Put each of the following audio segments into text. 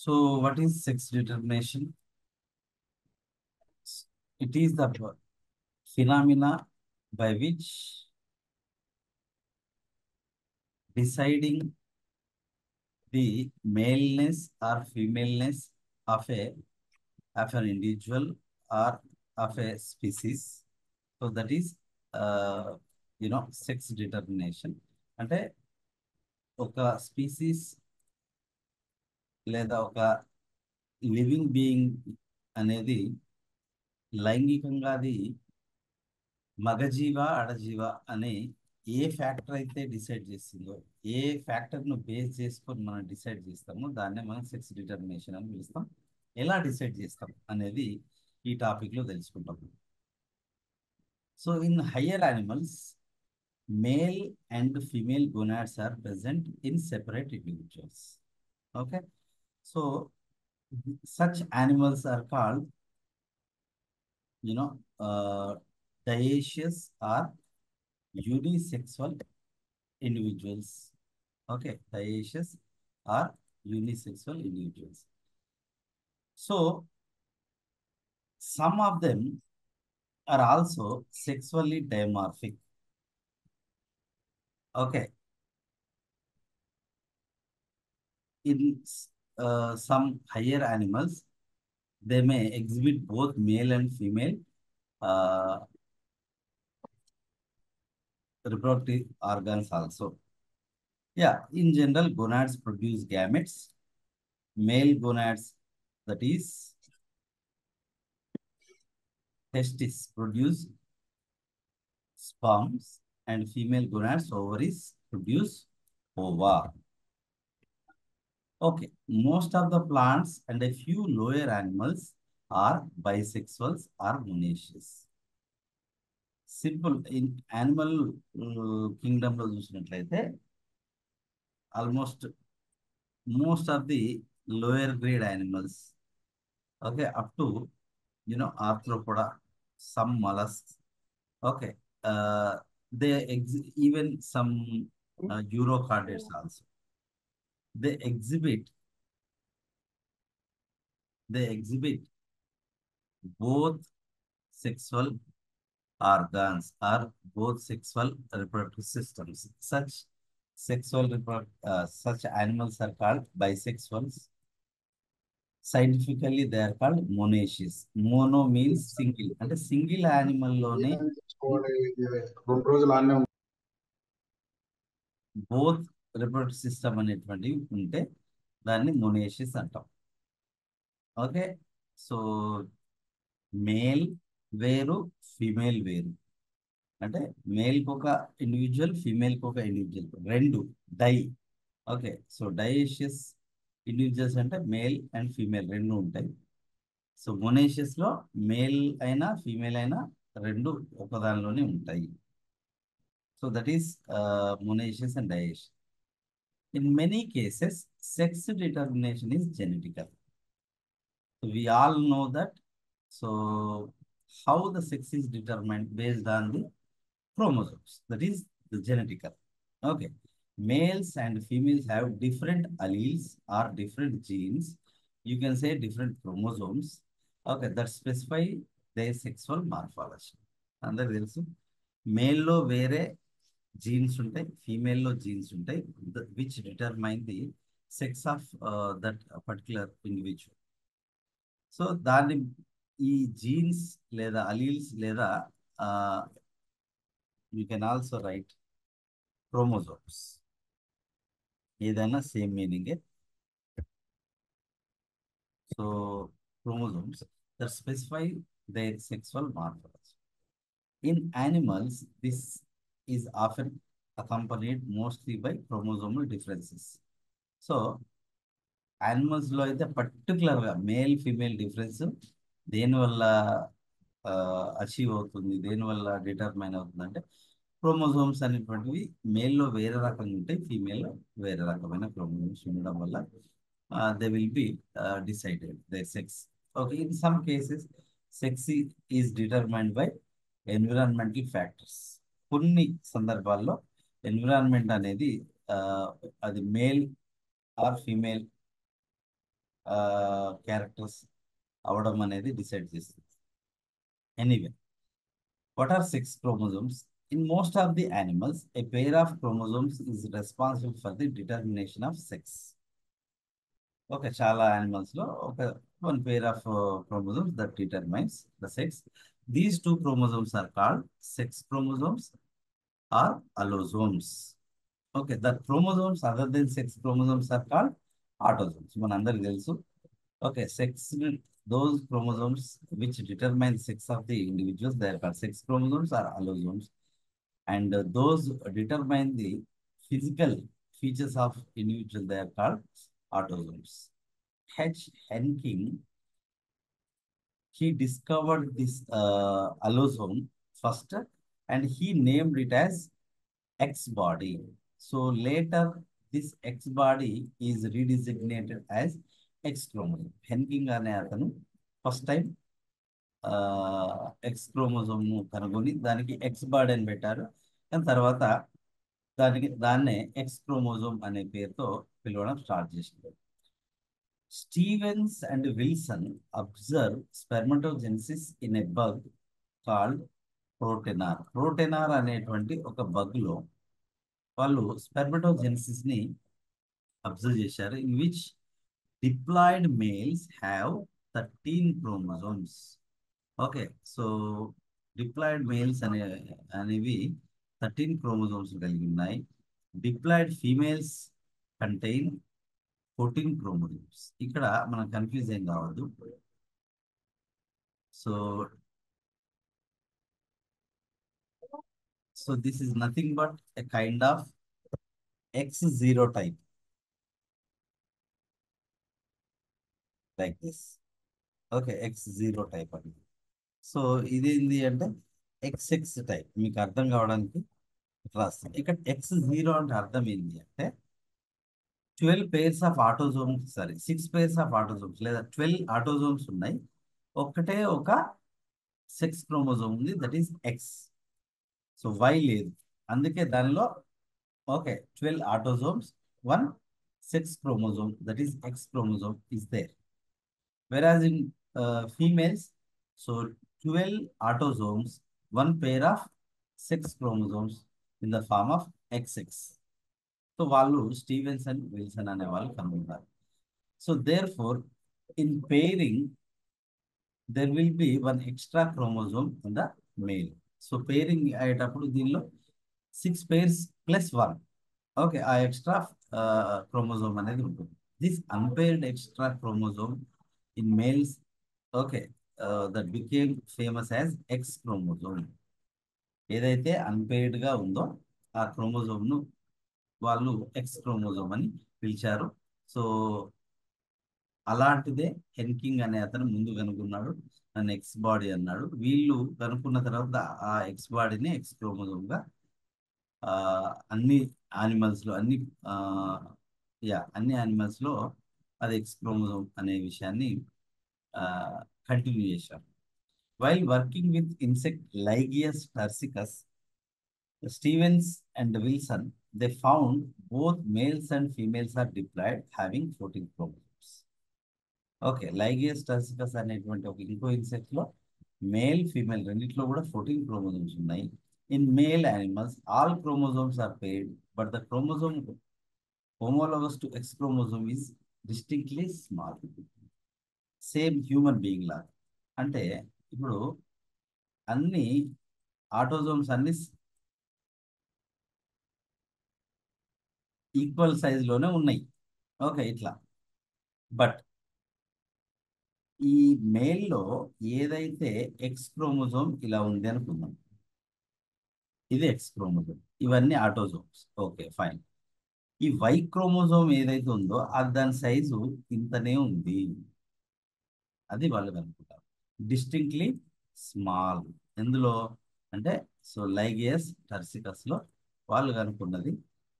So, what is sex determination? It is the phenomena by which deciding the maleness or femaleness of an individual or of a species. So that is sex determination. అంటే ఒక species లేదా ఒక living being అనేది లైంగికంగా అది మగజీవ ఆడజీవ అనే ఏ factor అయితే decide చేస్తుందో, ఏ ఫ్యాక్టర్ను బేస్ చేసుకొని మనం డిసైడ్ చేస్తామో దాన్నే మనం సెక్స్ డిటర్మినేషన్ అని పిలుస్తాం. ఎలా డిసైడ్ చేస్తాం అనేది ఈ టాపిక్లో తెలుసుకుంటాం. So in higher animals, male and female gonads are present in separate individuals. Okay, so such animals are called dioecious or unisexual individuals. Okay, dioecious or unisexual individuals. So some of them are also sexually dimorphic. Okay, in some higher animals, they may exhibit both male and female reproductive organs also. Yeah, in general, gonads produce gametes. Male gonads, that is testes, produce sperms, and female gonads, ovaries, produce ova. Okay, most of the plants and a few lower animals are bisexuals or monoecious. Simple, in animal kingdom lo చూసినట్లయితే almost most of the lower grade animals, okay, up to arthropoda, some mollusks, okay, they even some urochordates also, they exhibit both sexual organs or both sexual reproductive systems. Such animals are called bisexuals. Scientifically, they are called monoecious. Mono means single. And a single animal lone both reproductive system అనేటువంటివి ఉంటే దాన్ని monoecious అంటాం. Okay, so male వేరు, female వేరు. అంటే మేల్కి ఒక individual, ఫీమేల్కి ఒక ఇండివిజువల్, రెండు డై. ఓకే, సో డైషియస్ ఇండివిజువల్స్ అంటే మేల్ అండ్ ఫీమేల్ రెండు ఉంటాయి. సో మొనేషియస్లో మేల్ అయినా ఫీమేల్ అయినా రెండు ఒకదానిలోనే ఉంటాయి. So that is monoecious and dioecious. In many cases sex determination is genetical. We all know that. So how the sex is determined based on the chromosomes, that is the genetical. Okay, males and females have different alleles or different genes, you can say different chromosomes, okay, that specify their sexual morphology. అందరికి తెలుసు, మేల్లో వేరే genes ఉంటాయి, ఫీమేల్లో genes ఉంటాయి, which determine the sex of that particular individual. So దాన్ని ఈ genes లేదా alleles లేదా you can also write chromosomes, ఏదైనా సేమ్ మీనింగే. So chromosomes that specify their sexual morphology. In animals, this is often accompanied mostly by chromosomal differences. So animals లో అయితే particular గా male female difference దేనివల్ల achieve అవుతుంది, దేనివల్ల determine అవుతుంది అంటే క్రోమోజోమ్స్ అనేటువంటివి మేల్లో వేరే రకంగా ఉంటాయి, ఫీమేల్లో వేరే రకమైన క్రోమోజోమ్స్ ఉండడం వల్ల they will be decided they sex. Okay, in some cases sex is determined by environmental factors. కొన్ని సందర్భాల్లో ఎన్విరాన్మెంట్ అనేది అది మేల్ ఆర్ ఫీమేల్ క్యారెక్టర్స్ అవడం అనేది డిసైడ్ చేస్తుంది. Anyway, what are sex chromosomes? In most of the animals, a pair of chromosomes is responsible for the determination of sex. Okay, చాలా animals లో ఒక one pair of chromosomes that determines the sex. These two chromosomes are called sex chromosomes or allosomes. Okay, the chromosomes other than sex chromosomes are called autosomes. మనందరికీ తెలుసు. Okay, sex, those chromosomes which determine the sex of the individuals, they are called sex chromosomes or allosomes. And those determine the physical features of individual, they are called autosomes. H. Henking, he discovered this allosome first, and he named it as X body. So later, this X body is redesignated as X chromosome. Henking అనే అతను first time X chromosome కనుగొని దానికి X body అని పెట్టారు. దాని తర్వాత దాన్నే X chromosome అనే పేరుతో పిలవడం స్టార్ట్ చేసింది. Stevens and Wilson observe spermatogenesis in a bug called Protenor. Protenor అనేటువంటి ఒక బగ్ లో వాళ్ళు స్పెర్మటోజెనిసిస్ ని అబ్జర్వ్ చేశారు. In which diploid males have 13 chromosomes. Okay, so diploid males అనేవి 13 క్రోమోజోమ్స్ కలిగి ఉన్నాయి. Diploid females contain 14 chromosomes. ఇక్కడ మనం కన్ఫ్యూజ్ ఏం కావద్దు. So this is nothing but a kind of X0 type, like this. Okay, X0 type అండి. So ఇదేంది అంటే XX టైప్. మీకు అర్థం కావడానికి రాస్తాం. ఇక్కడ X0 అంటే అర్థం ఏంటి అంటే 12 pairs of autosomes, sorry 6 pairs of autosomes లేదా 12 ఆటోజోమ్స్ ఉన్నాయి. ఒకటే ఒక సెక్స్ క్రోమోజోమ్ ఉంది, that is X. So Y లేదు, అందుకే దానిలో okay 12 autosomes, 1 sex chromosome that is X chromosome is there. Whereas in females, so 12 autosomes, 1 pair of sex chromosomes in the form of XX. So వాళ్ళు Stevenson Wilson అనే వాళ్ళు కనుగొన్నారు. So therefore in pairing there will be one extra chromosome in the male. So pairing అయ్యేటప్పుడు దీనిలో 6 pairs plus 1, okay, ఆ extra chromosome అనేది ఉంటుంది. This unpaired extra chromosome in males, okay, that became famous as X chromosome. ఏదైతే unpaid గా ఉందో ఆ chromosome ను వాళ్ళు ఎక్స్ క్రోమోజోమ్ అని పిలిచారు. సో అలాంటిదే హెన్కింగ్ అనే అతను ముందు కనుక్కున్నాడు, నన్ను ఎక్స్ బాడీ అన్నాడు. వీళ్ళు కనుక్కున్న తర్వాత ఆ ఎక్స్ బాడీని ఎక్స్ క్రోమోజోమ్ గా అన్ని యానిమల్స్ లో అన్ని యానిమల్స్ లో అది ఎక్స్ క్రోమోజోమ్ అనే విషయాన్ని కంటిన్యూ చేశారు. While working with insect Lygaeus turcicus, Stevens and Wilson, they found both males and females are diploid having 14 chromosomes. Okay, Lygaeus turcicus అనేటువంటి ఒక ఇంకో ఇన్సెక్ట్ లో మేల్ ఫీమేల్ రెండిట్లో కూడా 14 క్రోమోజోమ్స్ ఉన్నాయి. In male animals all chromosomes are paired, but the chromosome homologous to X chromosome is distinctly small. Same human being లాగా. అంటే ఇప్పుడు అన్ని ఆటోజోమ్స్ అన్ని ఈక్వల్ సైజులోనే ఉన్నాయి. ఓకే, ఇట్లా. బట్ ఈ మేల్లో ఏదైతే ఎక్స్ క్రోమోజోమ్ ఇలా ఉంది అనుకుందాం, ఇది ఎక్స్ క్రోమోజోమ్, ఇవన్నీ ఆటోజోమ్స్. Okay, fine. ఈ వై క్రోమోజోమ్ ఏదైతే ఉందో అది దాని సైజు ఇంతనే ఉంది, అది వాళ్ళు కనుక్కుంటారు. Distinctly small. ఎందులో అంటే సో లైగియస్ టర్సికస్ లో వాళ్ళు కనుక్కున్నది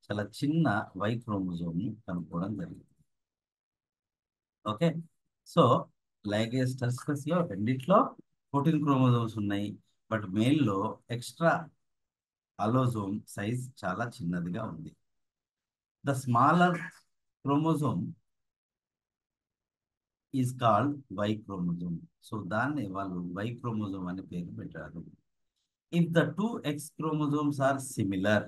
చాలా చిన్న వై క్రోమోజోమ్ ని కనుక్కోవడం జరిగింది. ఓకే, సో లైగియస్ టర్సికస్ లో రెండిట్లో 14 క్రోమోజోమ్స్ ఉన్నాయి, బట్ మేల్లో ఎక్స్ట్రా అలోజోమ్ సైజ్ చాలా చిన్నదిగా ఉంది. The smaller chromosome is called Y chromosome. So దాన్ని వాళ్ళు వై క్రోమోజోమ్ అనే పేరు పెట్టారు. If the two X chromosomes are similar,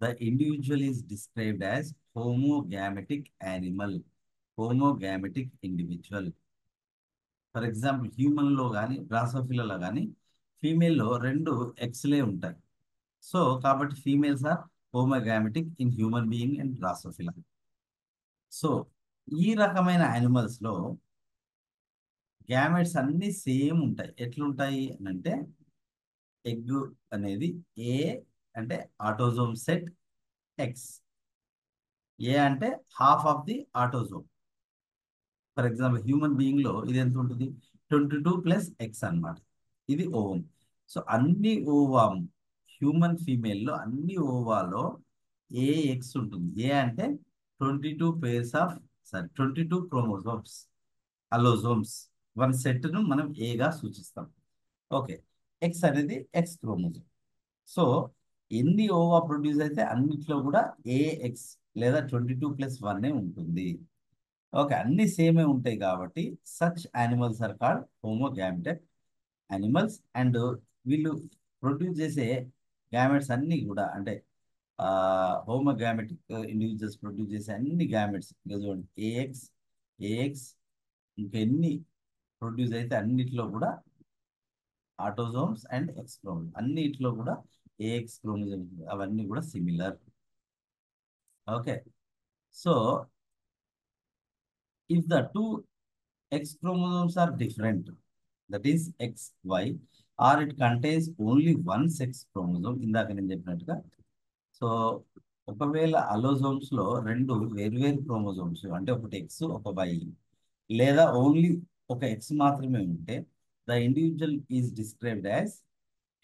the individual is described as homogametic animal, homogametic individual. For example హ్యూమన్లో కానీ డ్రాసోఫిలాలో కానీ ఫీమేల్లో రెండు ఎక్స్లే ఉంటాయి. సో కాబట్టి females are homogametic in human being and Drosophila. So ఈ రకమైన యానిమల్స్లో గ్యామెట్స్ అన్నీ సేమ్ ఉంటాయి. ఎట్లుంటాయి అని అంటే ఎగ్ అనేది ఏ అంటే ఆటోజోమ్ సెట్ ఎక్స్, ఏ అంటే half of the autosome. For example human బీయింగ్లో ఇది ఎంత ఉంటుంది, 22+X అన్నమాట. ఇది ఓవం. సో అన్ని ఓవామ్ హ్యూమన్ ఫీమేల్లో అన్ని ఓవాలో ఏ ఎక్స్ ఉంటుంది. ఏ అంటే 22 క్రోమోజోమ్స్, అలోజోమ్స్. వన్ సెట్ను మనం ఏగా సూచిస్తాం. ఓకే, ఎక్స్ అనేది ఎక్స్ క్రోమోజోమ్. సో ఎన్ని ఓవా ప్రొడ్యూస్ అయితే అన్నిట్లో కూడా ఏఎక్స్ లేదా 22+1 ఉంటుంది. ఓకే, అన్ని సేమే ఉంటాయి కాబట్టి such animals are called homogametic animals. And వీళ్ళు ప్రొడ్యూస్ చేసే గ్యామెట్స్ అన్నీ కూడా అంటే హోమోగామెటిక్ ఇండివిజువల్స్ ప్రొడ్యూస్ చేసే అన్ని గ్యామెట్స్ చూడండి, ఏఎక్స్ ఏఎక్స్ ఇంకెన్ని ప్రొడ్యూస్ అయితే అన్నిట్లో కూడా ఆటోజోమ్స్ అండ్ ఎక్స్ క్రోమోజోమ్, అన్నిట్లో కూడా ఏఎక్స్ క్రోమోజోమ్ అవన్నీ కూడా similar. Okay, so if the two X chromosomes are different, that is XY, or it contains only one sex chromosome, ఇందాక నేను చెప్పినట్టుగా. సో ఒకవేళ అలోజోమ్స్ లో రెండు వేర్వేరు క్రోమోజోమ్స్ అంటే ఒకటి ఎక్స్ ఒక వై లేదా ఓన్లీ ఒక ఎక్స్ మాత్రమే ఉంటే the individual is described as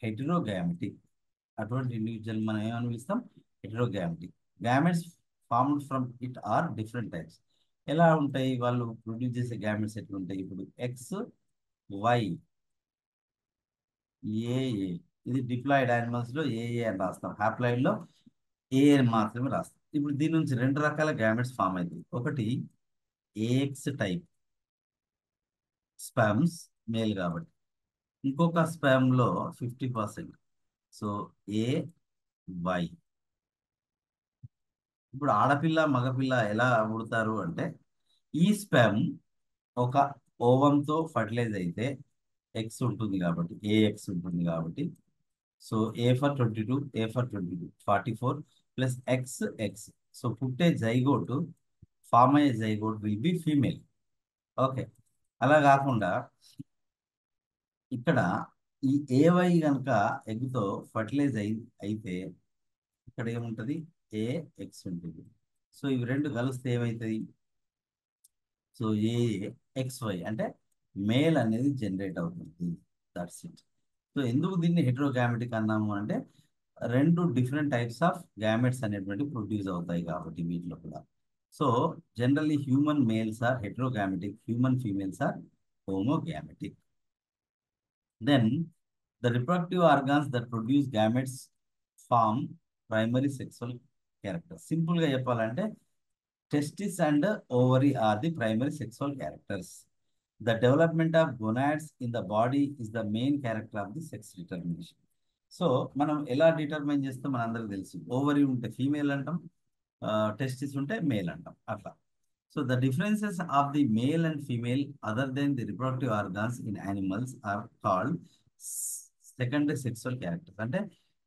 heterogametic. అటువంటి ఇండివిజువల్ మనం ఏమని పిలుస్తాం, heterogametic. Gametes formed from it are different types. ఎలా ఉంటాయి వాళ్ళు ప్రొడ్యూస్ చేసే గ్యామెట్స్ ఎట్లా ఉంటాయి, ఇప్పుడు ఎక్స్ వై ఏఏ, ఇది డిప్లాయిడ్ యానిమల్స్ లో ఏఏ అని రాస్తాం, హ్యాప్లాయిడ్ లో ఏ అని మాత్రమే రాస్తాం. ఇప్పుడు దీని నుంచి రెండు రకాల గ్యామెట్స్ ఫామ్ అవుతాయి. ఒకటి ఏఎక్స్ టైప్ స్పామ్స్ మేల్ కాబట్టి, ఇంకొక స్పామ్ లో 50%. So A Y. ఇప్పుడు ఆడపిల్ల మగపిల్ల ఎలా పుడతారు అంటే ఈ స్పామ్ ఒక ఓవంతో ఫర్టిలైజ్ అయితే ఎక్స్ ఉంటుంది కాబట్టి ఏఎక్స్ ఉంటుంది కాబట్టి, so A for 22 A for 22 44 plus X X. So పుట్టే జైగోట్ ఫామ్ అయ్యే zygote will be female. Okay, అలా కాకుండా ఇక్కడ ఈ ఏవై కనుక ఎగ్తో ఫర్టిలైజ్ అయితే ఇక్కడ ఏముంటుంది, ఏ ఎక్స్ ఉంటుంది. సో ఇవి రెండు కలిస్తే ఏమవుతుంది, సో ఏ ఎక్స్ వై అంటే మేల్ అనేది జనరేట్ అవుతుంది. That's it. సో ఎందుకు దీన్ని హెటెరోగామెటిక్ అన్నాము అంటే రెండు డిఫరెంట్ టైప్స్ ఆఫ్ గ్యామెట్స్ అనేటువంటి ప్రొడ్యూస్ అవుతాయి కాబట్టి వీటిలో కూడా. So generally human males are heterogametic, human females are homogametic. Then the reproductive organs that produce gametes form primary sexual character. సింపుల్గా చెప్పాలంటే testis and ovary are the primary sexual characters. The development of gonads in the body is the main character of the sex determination. So మనం ఎలా determine చేస్తాం మనందరికి తెలుసు, ovary ఉంటే female అంటాం, testis ఉంటే మేల్ అంటాం అట్లా. So the differences of the male and female other than the reproductive organs in animals are called secondary sexual characters. అంటే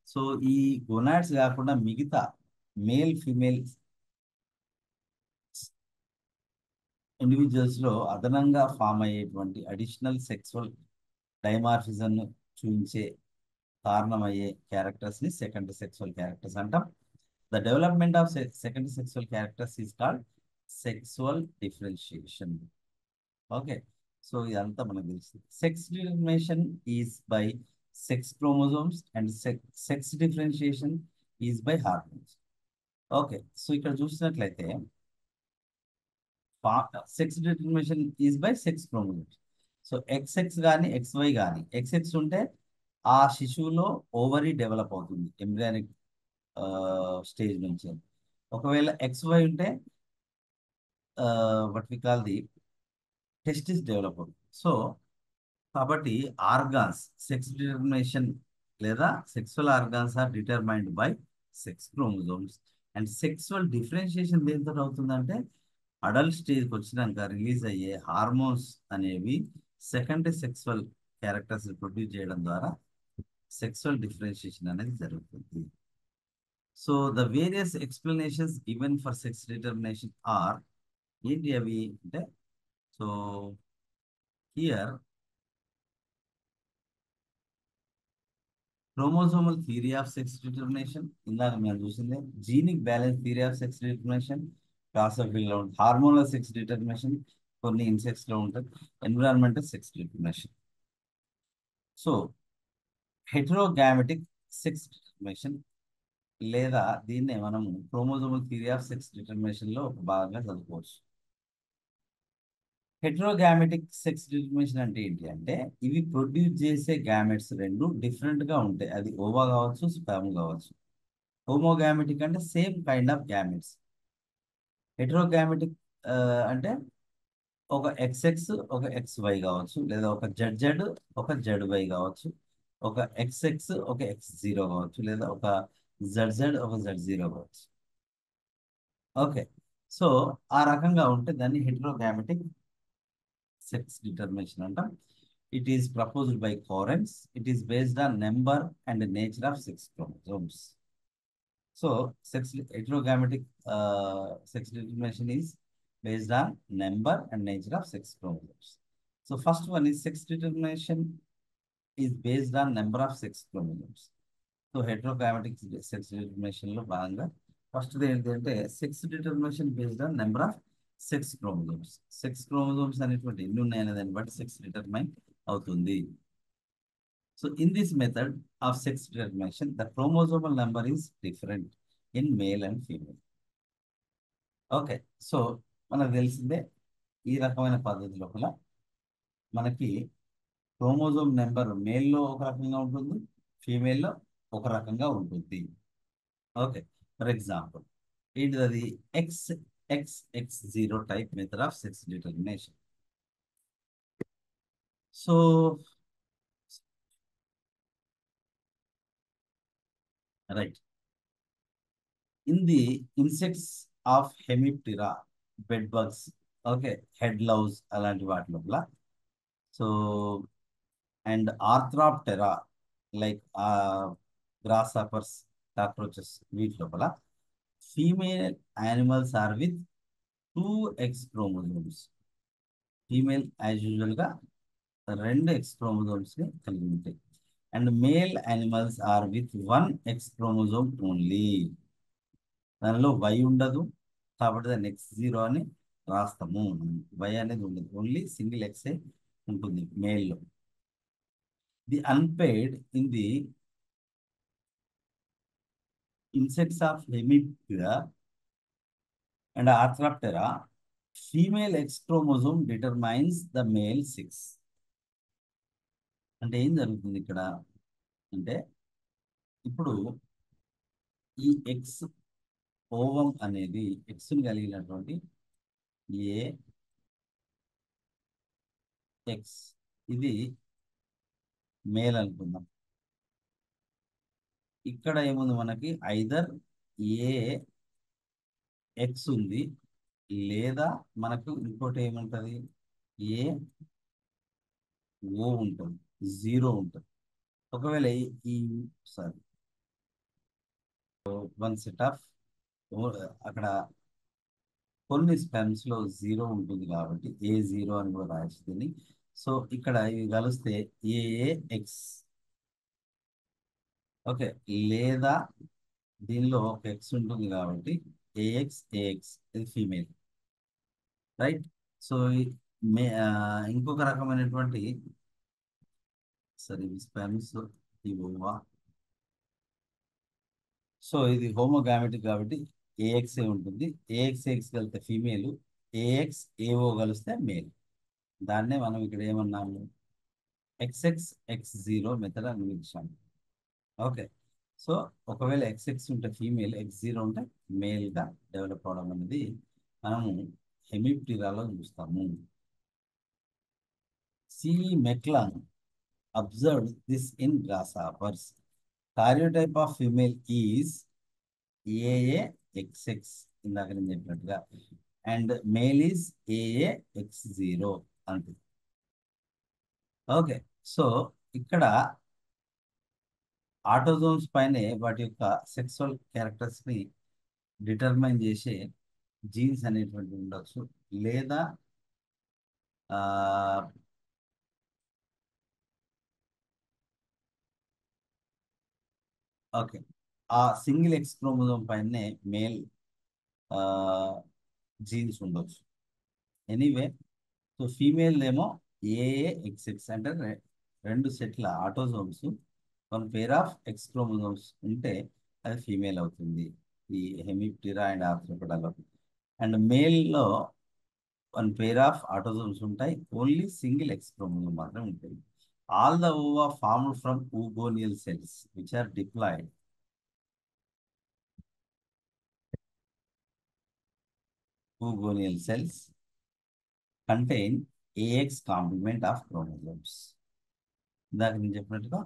సో ఈ గొనాడ్స్ కాకుండా మిగతా మేల్ ఫీమేల్ ఇండివిజువల్స్ లో అదనంగా ఫామ్ అయ్యేటువంటి అడిషనల్ సెక్సువల్ డైమార్ఫిజం చూపించే కారణమయ్యే క్యారెక్టర్స్ ని సెకండరీ సెక్సువల్ క్యారెక్టర్స్ అంటాం. The development of secondary sexual characters is called sexual differentiation. Okay, so ఇదంతా మనకు తెలుస్తుంది. Sex determination is by sex chromosomes and sex differentiation is by hormones. Okay, so ఇక్కడ చూసినట్లయితే sex determination is by sex chromosomes. So XX కానీ XY కానీ, XX ఉంటే ఆ శిశువులో ఓవరీ డెవలప్ అవుతుంది ఎంబ్రియానిక్ స్టేజ్ నుంచి. ఒకవేళ ఎక్స్వై ఉంటే what we call the testis develop అవుతుంది. సో కాబట్టి ఆర్గాన్స్ సెక్స్ డిటర్మినేషన్ లేదా sexual organs are determined by sex chromosomes. And sexual differentiation దేంతో అవుతుందంటే అడల్ట్ స్టేజ్కి వచ్చినాక రిలీజ్ అయ్యే హార్మోన్స్ అనేవి సెకండరీ సెక్సువల్ క్యారెక్టర్స్ ప్రొడ్యూస్ చేయడం ద్వారా సెక్సువల్ డిఫరెన్షియేషన్ అనేది జరుగుతుంది. So the various explanations given for sex determination are ఏంటి అవి అంటే so here chromosomal theory of sex determination ఇందాక మేము చూసిందే, genic balance theory of sex determination ఫిలాసఫీలో ఉంటుంది, హార్మోనల్ సెక్స్ డిటర్మినేషన్ కొన్ని ఇన్సెక్ట్స్ లో ఉంటుంది, environmental sex determination. So heterogametic sex determination లేదా దీన్నే మనము chromosomal theory of sex determination లో ఒక భాగంగా చదువుకోవచ్చు. హెటరోగామెటిక్ సెక్స్ డిటర్మినేషన్ అంటే ఏంటి అంటే ఇవి ప్రొడ్యూస్ చేసే గ్యామెట్స్ రెండు డిఫరెంట్ గా ఉంటాయి. అది ఓవా కావచ్చు, స్పెర్మ్ కావచ్చు. హోమోగామెటిక్ అంటే సేమ్ కైండ్ ఆఫ్ గ్యామెట్స్. హెటరోగామెటిక్ అంటే ఒక ఎక్స్ఎక్స్ ఒక ఎక్స్వై కావచ్చు, లేదా ఒక జెడ్ ఒక జెడ్ వై కావచ్చు, ఒక ఎక్స్ఎక్స్ ఒక ఎక్స్0 కావచ్చు, లేదా ఒక జెడ్ ఒక జెడ్0 కావచ్చు. ఓకే, సో ఆ రకంగా ఉంటే దాన్ని హెటరోగామెటిక్ సెక్స్ డిటర్మినేషన్ అంటాం. It is proposed by Correns. It is based on number and nature of sex chromosomes. So sex heterogametic sex determination is based on number and nature of sex chromosomes. So first one is sex determination is based on number of sex chromosomes. So heterochromatic sex determination లో భాగంగా first ఏంటంటే sex determination based on number of sex chromosomes. Sex chromosomes అనేటువంటి ఎన్ని ఉన్నాయనే దాన్ని బట్టి sex determine అవుతుంది. So in this method of sex determination the chromosomal number is different in male and female. Okay, so మనకు తెలిసిందే ఈ రకమైన పద్ధతి లోపల మనకి క్రోమోజోమ్ నెంబర్ మేల్లో ఒక రకంగా ఉంటుంది, ఫీమేల్లో ఒక రకంగా ఉంటుంది. ఓకే, ఫర్ ఎగ్జాంపుల్ ఏంటిది అది XXX0 type method of sex determination. So right, in the insects of Hemiptera, bed bugs, okay, head louse అలాంటి వాటి లోపల, so and Orthoptera like grasshoppers, cockroaches, వీటి లోపల female animals are with 2X chromosomes. Female as యూజువల్గా 2X chromosomes ని కలిగి ఉంటాయి. And male animals are with 1X chromosome only. దానిలో Y ఉండదు కాబట్టి దాన్ని X0 అని రాస్తాము. Y అనేది ఉండదు, ఓన్లీ సింగిల్ X ఉంటుంది మేల్లో. The unpaired in the insects of Hemiptera and Arthroptera, female X chromosome determines the male sex. అంటే ఏం జరుగుతుంది ఇక్కడ అంటే ఇప్పుడు ఈ ఎక్స్ ఓవం అనేది ఎక్స్ని కలిగినటువంటి ఏ ఎక్స్ ఇది మేల్ అనుకుందాం. ఇక్కడ ఏముంది మనకి ఐదర్ ఏ ఎక్స్ ఉంది లేదా మనకు ఇంకోటి ఏముంటుంది ఏ ఓ ఉంటుంది, 0 ఉంటుంది. ఒకవేళ ఈ సారీ వన్ సెట్ ఆఫ్ అక్కడ కొన్ని స్పెమ్స్ లో 0 ఉంటుంది కాబట్టి A0 అని కూడా రాస్తుంది. సో ఇక్కడ ఇవి కలిస్తే ఏఏఎక్స్. ఓకే, లేదా దీనిలో ఒక ఎక్స్ ఉంటుంది కాబట్టి ఏఎక్స్ ఇది ఫీమేల్, రైట్. సో మే ఇంకొక రకమైనటువంటి సరే స్పెమ్స్ ఇవోవా. సో ఇది హోమోగామెటిక్ కాబట్టి ఏఎక్సే ఉంటుంది. ఏఎక్స్ కలిస్తే ఫీమేల్, ఏఓ కలిస్తే మేల్. దాన్నే మనం ఇక్కడ ఏమన్నాము XXX0 మెథడ్ అని పిలిచాము. ఓకే, సో ఒకవేళ XX ఉంటే ఫీమేల్, X0 ఉంటే మేల్గా డెవలప్ అవడం అనేది మనము హెమిప్టిరాలో చూస్తాము. C McClung observed this in grasshoppers. Karyotype of female is AAXX ఇందాక నేను చెప్పినట్టుగా అండ్ మేల్ ఈజ్ AAX0 అంతే. ఓకే, సో ఇక్కడ ఆటోజోమ్స్ పైనే వాటి యొక్క సెక్సువల్ క్యారెక్టర్స్ని డిటర్మైన్ చేసే జీన్స్ అనేటువంటి ఉండొచ్చు, లేదా ఓకే ఆ సింగిల్ ఎక్స్ క్రోమోజోమ్ పైనే మేల్ జీన్స్ ఉండొచ్చు. ఎనీవే, సో ఫీమేల్ ఏమో AAXX అంటే రెండు సెట్ల autosomes, one pair of X chromosomes ఉంటే అది ఫీమేల్ అవుతుంది ఈ హెమిప్టిరా అండ్ ఆర్థ్రోపోడాలో. అండ్ మేల్లో వన్ పేర్ ఆఫ్ ఆటోజోమ్స్ ఉంటాయి, ఓన్లీ సింగిల్ ఎక్స్ క్రోమోజోమ్ మాత్రం ఉంటుంది. All the ova formed from oogonal cells which are diploid oogonal cells contain AX complement of chromosomes. ఇందాక నేను చెప్పినట్టుగా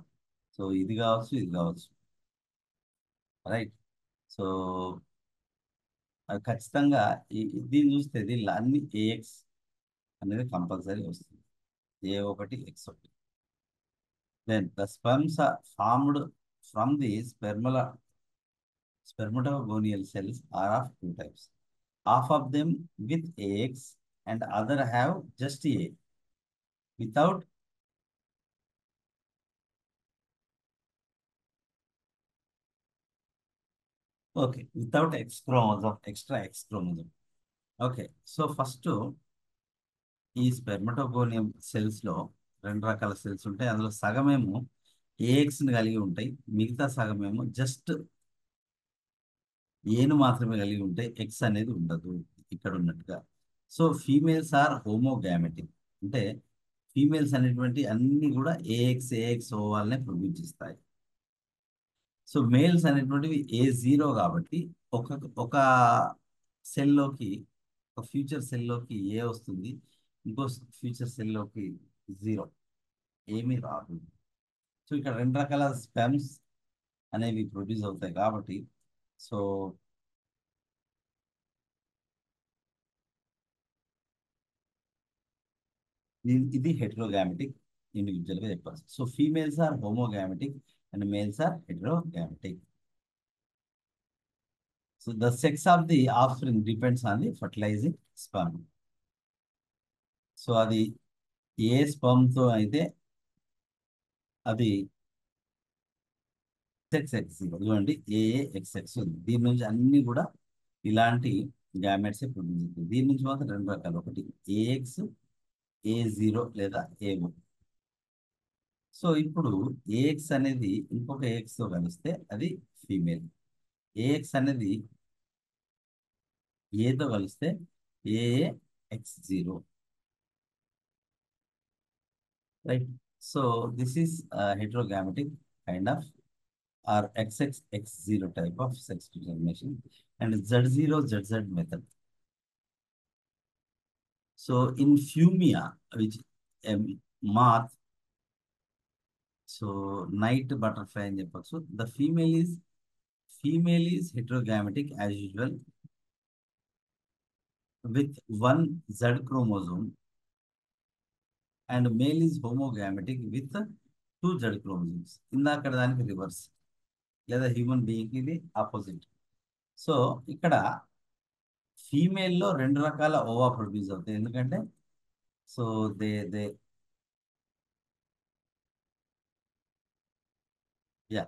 సో ఇది కావచ్చు, ఇది కావచ్చు, రైట్. సో అది ఖచ్చితంగా దీన్ని చూస్తే దీనిలో అన్ని AX అనేది కంపల్సరీ వస్తుంది, A1X1. Then the sperms are formed from the spermatogonial cells are of two types. Half of them with AX and other have just A without X chromosome, extra X chromosome. Okay, so first ఈ స్పెర్మటోగోనియం సెల్స్లో రెండు రకాల cells ఉంటాయి. అందులో సగమేమో ఏఎక్స్ని కలిగి ఉంటాయి, మిగతా సగమేమో just ఏను మాత్రమే కలిగి ఉంటాయి, ఎక్స్ అనేది ఉండదు ఇక్కడ ఉన్నట్టుగా. సో ఫీమేల్స్ ఆర్ హోమోగామెటిక్ అంటే ఫీమేల్స్ అనేటువంటి అన్ని కూడా ఏఎక్స్ ఓవాల్నే ప్రొడ్యూస్ చేస్తాయి. సో మేల్స్ అనేటువంటివి A0 కాబట్టి ఒక ఒక సెల్లోకి, ఒక ఫ్యూచర్ సెల్లోకి ఏ వస్తుంది, ఇంకో ఫ్యూచర్ సెల్లోకి 0, ఏమీ రాదు. సో ఇక్కడ రెండు రకాల స్పెమ్స్ అనేవి ప్రొడ్యూస్ అవుతాయి కాబట్టి సో ఇది హెటరోగామెటిక్ ఇండివిజువల్గా చెప్పాలి. So females are homogametic and males are heterogametic. So the sex of the offspring depends on the fertilising sperm. So అది ఏ స్పర్మ్తో అయితే అది XX0 చూడండి, AAXX ఉంది. దీని నుంచి అన్ని కూడా ఇలాంటి గ్యామెట్స్ ప్రొడ్యూస్ అవుతాయి. దీని నుంచి మాత్రం రెండు రకాలు, ఒకటి AX, A0 లేదా AO. సో ఇప్పుడు AX అనేది ఇంకొక AXతో కలిస్తే అది ఫీమేల్, AX అనేది ఏతో కలిస్తే AAX0, right. So this is heterogametic kind of or XXX0 type of sex determination and Z0 ZZ method. So in Fumia, which moth, so night butterfly in the so the female is heterogametic as usual with one Z chromosome, and male is homogametic with two Z chromosomes. ఇందాక దానికి reverse లేదా human being ఇది opposite. So ఇక్కడ ఫీమేల్లో రెండు రకాల ova produce అవుతాయి, ఎందుకంటే so they they yeah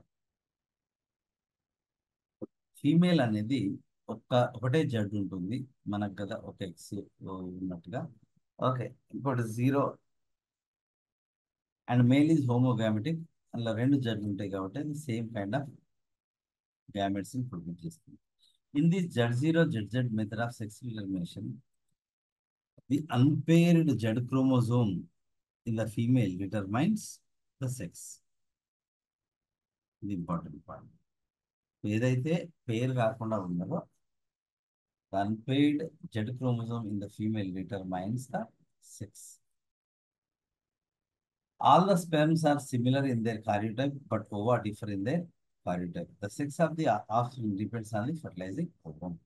female అనేది ఒకటే జడ్ ఉంటుంది మనకు కదా, ఒక ఎక్స్ ఉన్నట్టుగా. ఓకే, ఇంకోటి 0 అండ్ మేల్ ఈజ్ హోమోగామెటిక్, అందులో రెండు జడ్లు ఉంటాయి కాబట్టి అది same kind of gametes produce చేస్తుంది. In this Z0 ZZ method of sex determination, the unpaired Z chromosome in the female determines the sex. ఇది ఇంపార్టెంట్ పాయింట్. ఏదైతే పేరు కాకుండా ఉన్నదో the unpaired Z chromosome in the female determines the sex. All the sperms are similar in their karyotype, but ova differ in their karyotype. The sex of the offspring depends on the fertilizing ovum.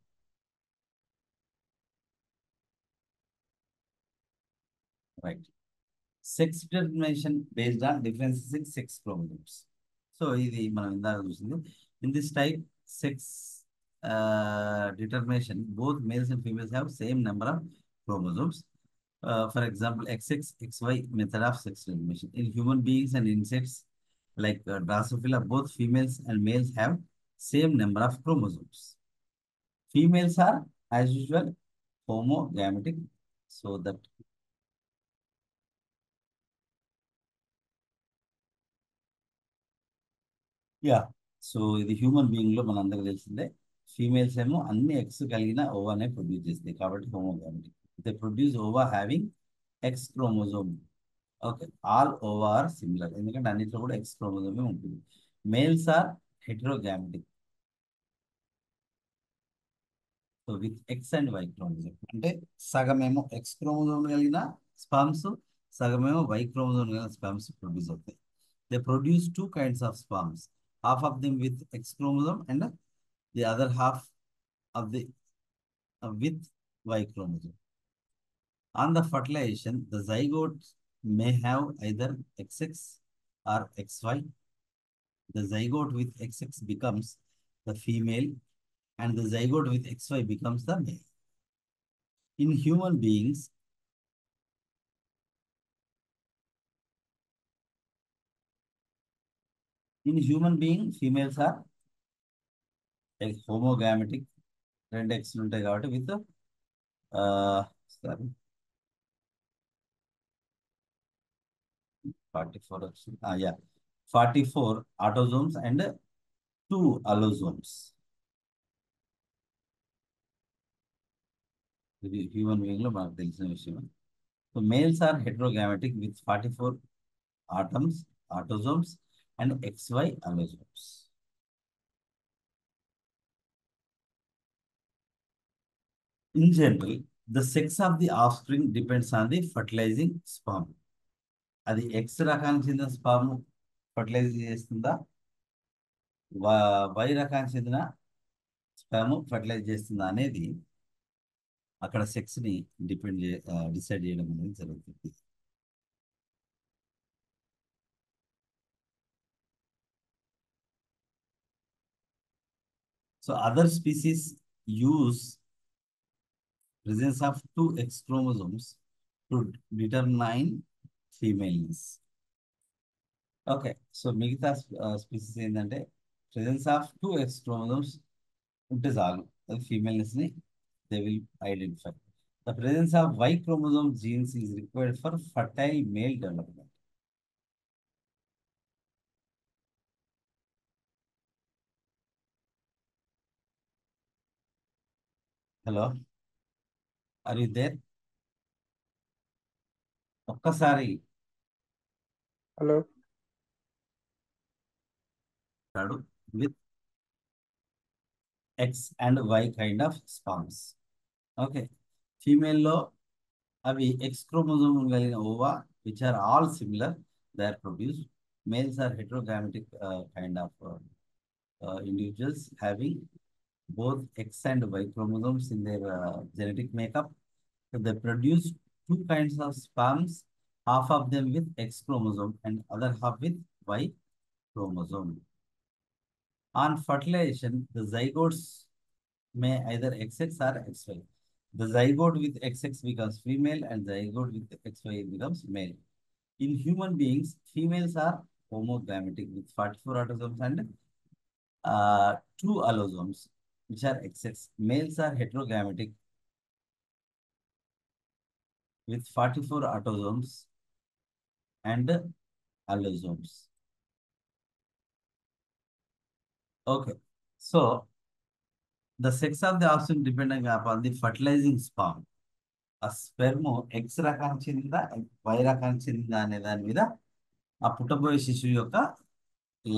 Right. Sex determination based on differences in sex chromosomes. So, ఇది మనం ఇందాక చూసింది. In this type, sex determination, both males and females have same number of chromosomes. For example, XX, XY method of sex determination. In human beings and insects like Drosophila, both females and males have same number of chromosomes. Females are, as usual, homogametic, so that yeah so ఇది human being లో మనందరికీ తెలిసిందే. Females ఏమో అన్ని X కలిగిన ఓవానే produce చేస్తాయి కాబట్టి homogamety. They produce ova having X chromosome. Okay, all ova are similar, ఎందుకంటే అన్నిట్లో కూడా ఎక్స్ క్రోమోజోమే ఉంటుంది. Males are heterogametic, so with X and Y chromosome. అంటే సగమేమో ఎక్స్ క్రోమోజోమ్ కలిగిన స్పర్మ్స్, సగమేమో వై క్రోమోజోమ్ కలిగిన స్పర్మ్స్ ప్రొడ్యూస్ అవుతాయి. They produce two kinds of sperms, half of them with X chromosome and the other half of the with Y chromosome. On the fertilization, the zygote may have either XX or XY. The zygote with XX becomes the female and the zygote with XY becomes the male. In human beings, females are homogametic, రెండు X ఉంటాయి కాబట్టి with sorry 44 వచ్చింది. Yeah, 44 autosomes and 2 allosomes. ఇది human being లో మనకు తెలిసిన విషయం. So males are heterogametic with 44 autosomes and XY allosomes. In general, the sex of the offspring depends on the fertilizing sperm. అది ఎక్స్ రకానికి చెందిన స్పర్మ్ ఫర్టిలైజ్ చేస్తుందా, వై రకానికి చెందిన స్పర్మ్ ఫర్టిలైజ్ చేస్తుందా అనేది అక్కడ సెక్స్ ని డిసైడ్ చేయడం అనేది జరుగుతుంది. So other species use presence of 2 X chromosomes to determine femaleness. Okay, so మిగతా స్పీసీస్ ఏంటంటే ప్రెసెన్స్ ఆఫ్ 2 X chromosomes ఉంటే చాలు, అది ఫీమేల్నెస్ ని they will identify. The presence of Y chromosome genes is required for fertile male development. Hello, are you there? ఒక్కసారి hello, with X and Y kind of sperms. Okay, ఫీమేల్లో అవి X chromosome కలిగిన ova which are all similar, they are produced. Males are heterogametic kind of individuals having both X and Y chromosomes in their genetic makeup. So they produce two kinds of sperms, half of them with X chromosome and other half with Y chromosome. On fertilization, the zygotes may either XX or XY. The zygote with XX becomes female and zygote with XY becomes male. In human beings, females are homogametic with 44 autosomes and 2 allosomes, which are XX. Males are heterogametic with 44 autosomes and allosomes. Okay, so the sex of the offspring depending upon the fertilizing sperm. ఆ sperm X రకానికి చెందిందా why రకానికి చెందిందా అనే దాని మీద ఆ పుట్టబోయే శిశువు యొక్క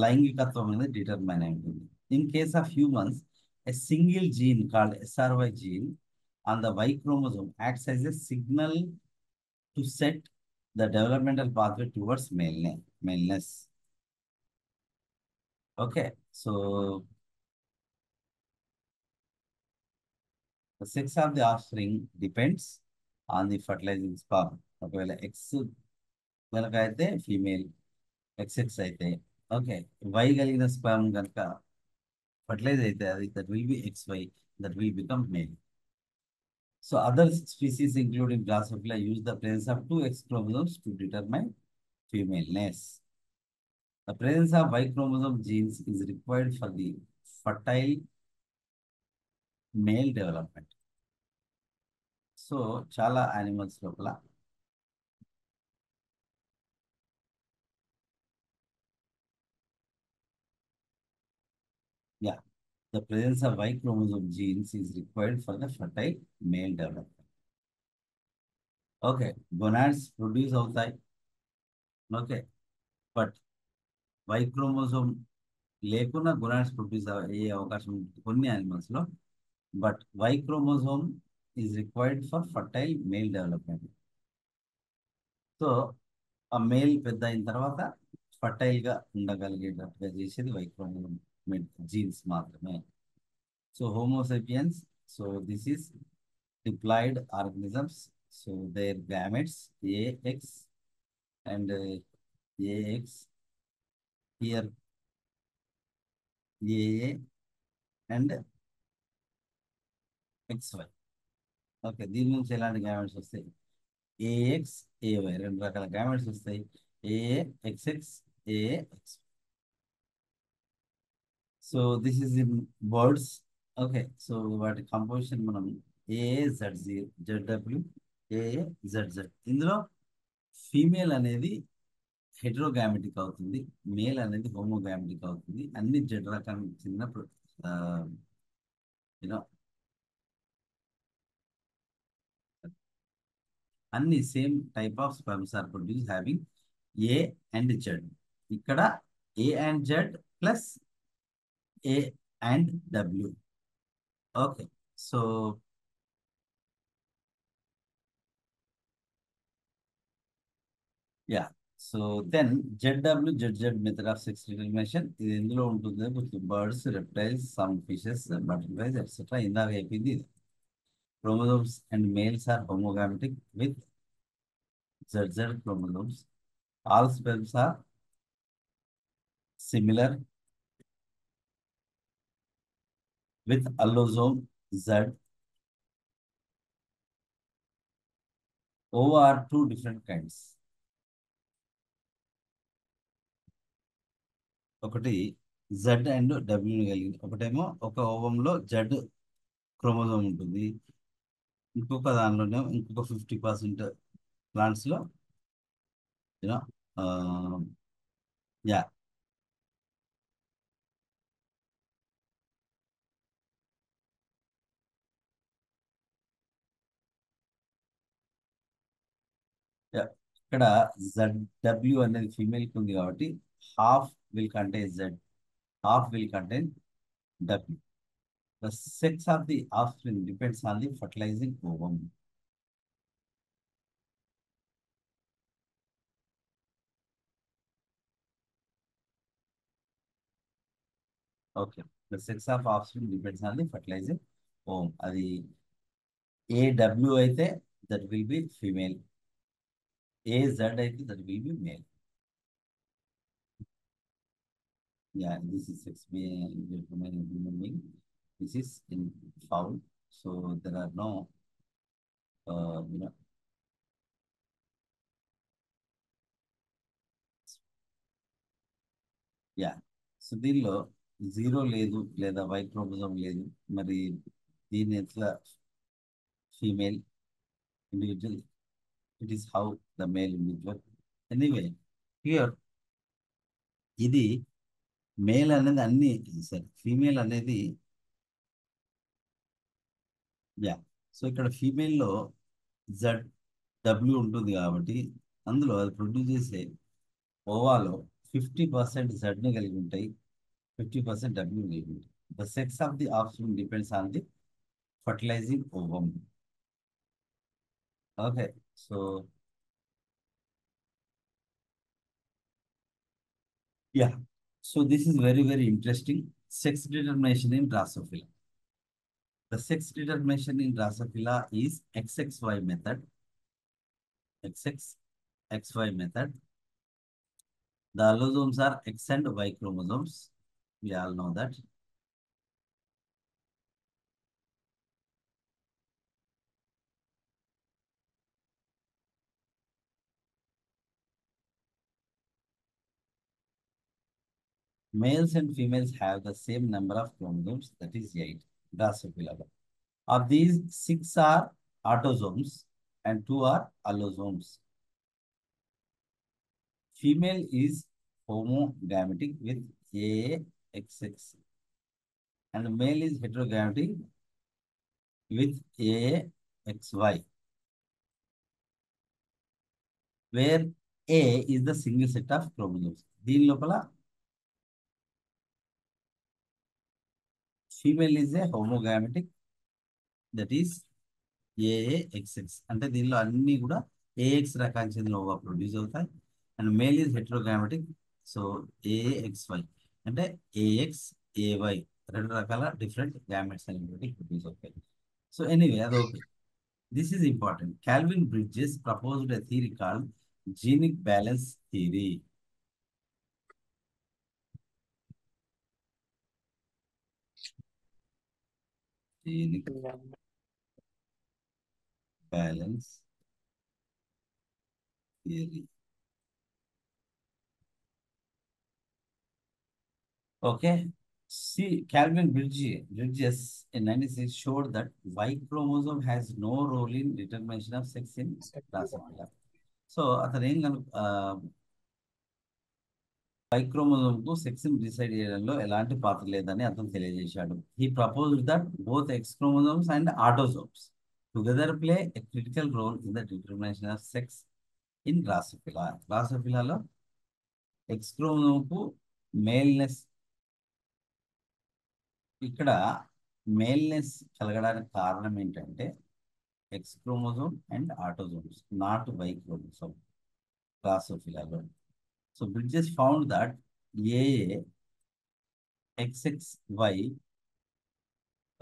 లైంగికత్వం అనేది డిటర్మైన్ అయి ఉంటుంది. In case of humans, a single gene called SRY gene on the Y chromosome acts as a signal to set the developmental pathway towards maleness. Okay, so the sex of the offspring depends on the fertilizing sperm. ఒకవేళ X కనుక అయితే female, XX అయితే okay, why కలిగిన sperm కనుక fertilise అయితే అది that will B XY, that will become male. So other species including Drosophila use the presence of two X chromosomes to determine femaleness. The presence of Y chromosome genes is required for the fertile male development. So చాలా animals లోపల yeah, the presence of Y chromosome genes is required for the fertile male development. Okay, gonads produce అవుతాయి. Okay, but Y chromosome లేకున్నా gonads produce అయ్యే అవకాశం ఉంటుంది కొన్ని యానిమల్స్లో. But Y chromosome is required for fertile male development. So ఆ male పెద్ద అయిన తర్వాత ఫర్టైల్గా ఉండగలిగేటట్టుగా చేసేది వై క్రోమోజోమ్ జీన్స్ మాత్రమే. So Homo sapiens, so this is diploid organisms. So their gametes AX and AX, here AA and XY. Okay, దీని నుంచి ఎలాంటి గ్యామెట్స్ వస్తాయి? AX AY, రెండు రకాల గ్యామెట్స్ వస్తాయి. AA XX AA X. So this is in birds. Okay, so వాటి composition మనం AAZW AAZZ. ఇందులో ఫీమేల్ అనేది హెట్రోగామెటిక్ అవుతుంది, మేల్ అనేది హోమోగామెటిక్ అవుతుంది. అన్ని జెడ్ రకానికి చెందినప్పుడు యూనో అన్ని same type of sperms are produce having A and Z. ఇక్కడ A and Z plus A and W. Okay, so yeah, so then ZW ZZ method of sex determination. ఇది ఎందులో ఉంటుంది? With birds, reptiles, some fishes, butterflies etcetera. ఇందాక చెప్పింది ఇది. Chromosomes and males are homogametic with ZZ chromosomes. All sperms are similar with allosome Z. Ova are two different kinds. ఒకటి Z and W కలిగింది. ఒకటేమో ఒక ఓవంలో Z క్రోమోజోమ్ ఉంటుంది, ఇంకొక దానిలోనే ఇంకొక 50% ప్లాంట్స్లో యూనో యా. ఇక్కడ ZW అనేది ఫీమేల్కి ఉంది కాబట్టి half will contain Z, half will contain W. The sex of the offspring depends on the fertilizing ovum. Okay, the sex of offspring depends on the fertilizing ovum. అది AW అయితే that will be female, AZ అయితే that will be male. Yeah, this is sex human being. This is in fowl, so there are no you know yeah. So దీనిలో zero లేదు లేదా why chromosome లేదు. మరి దీన్ని ఎట్లా female individual? It is how the male individual. Anyway here ఇది male అనేది అన్ని సరే, ఫీమేల్ అనేది యా. సో ఇక్కడ ఫీమేల్లో ZW ఉంటుంది కాబట్టి అందులో అది ప్రొడ్యూస్ చేసే ఓవాలో 50% Z కలిగి ఉంటాయి, 50% W కలిగి ఉంటాయి. The sex of the offspring depends on the fertilising ovum. Okay, so Yeah. So this is very, very interesting. Sex determination in Drosophila. The sex determination in Drosophila is XXY method. XXXY method. The allosomes are X and Y chromosomes. We all know that. Males and females have the same number of chromosomes, that is 8. Drosophila. Of these, 6 are autosomes and 2 are allosomes. Female is homogametic with AAXX and male is heterogametic with AAXY, where A is the single set of chromosomes. దీని లోపల female is a homogametic, that is AAXX. అంటే దీనిలో అన్ని కూడా AX రకానికి చెందిన ova produce అవుతాయి. And male is heterogametic, so AAXY అంటే AX AY రెండు రకాల డిఫరెంట్ గ్యామెట్స్ అనేటువంటి ప్రొడ్యూస్ అవుతాయి. సో ఎనీవే అది okay. This is important. Calvin bridges proposed a theory called genic balance theory. Genic balance theory. Okay. See, Calvin Bridges in 96 showed that Y chromosome has no role in determination of sex in Drosophila. So, అతను ఏం Y chromosome కు sex ని decide చేయడంలో ఎలాంటి పాత్ర లేదని అతను తెలియజేశాడు. He proposed that both X chromosomes and autosomes together play a critical role in the determination of sex in Drosophila. Drosophila X chromosome కు మేల్నెస్, ఇక్కడ మేల్నెస్ కలగడానికి కారణం ఏంటంటే X chromosome and autosomes, not Y chromosome డ్రాసోఫిలాలో. So Bridges found that AA XXY,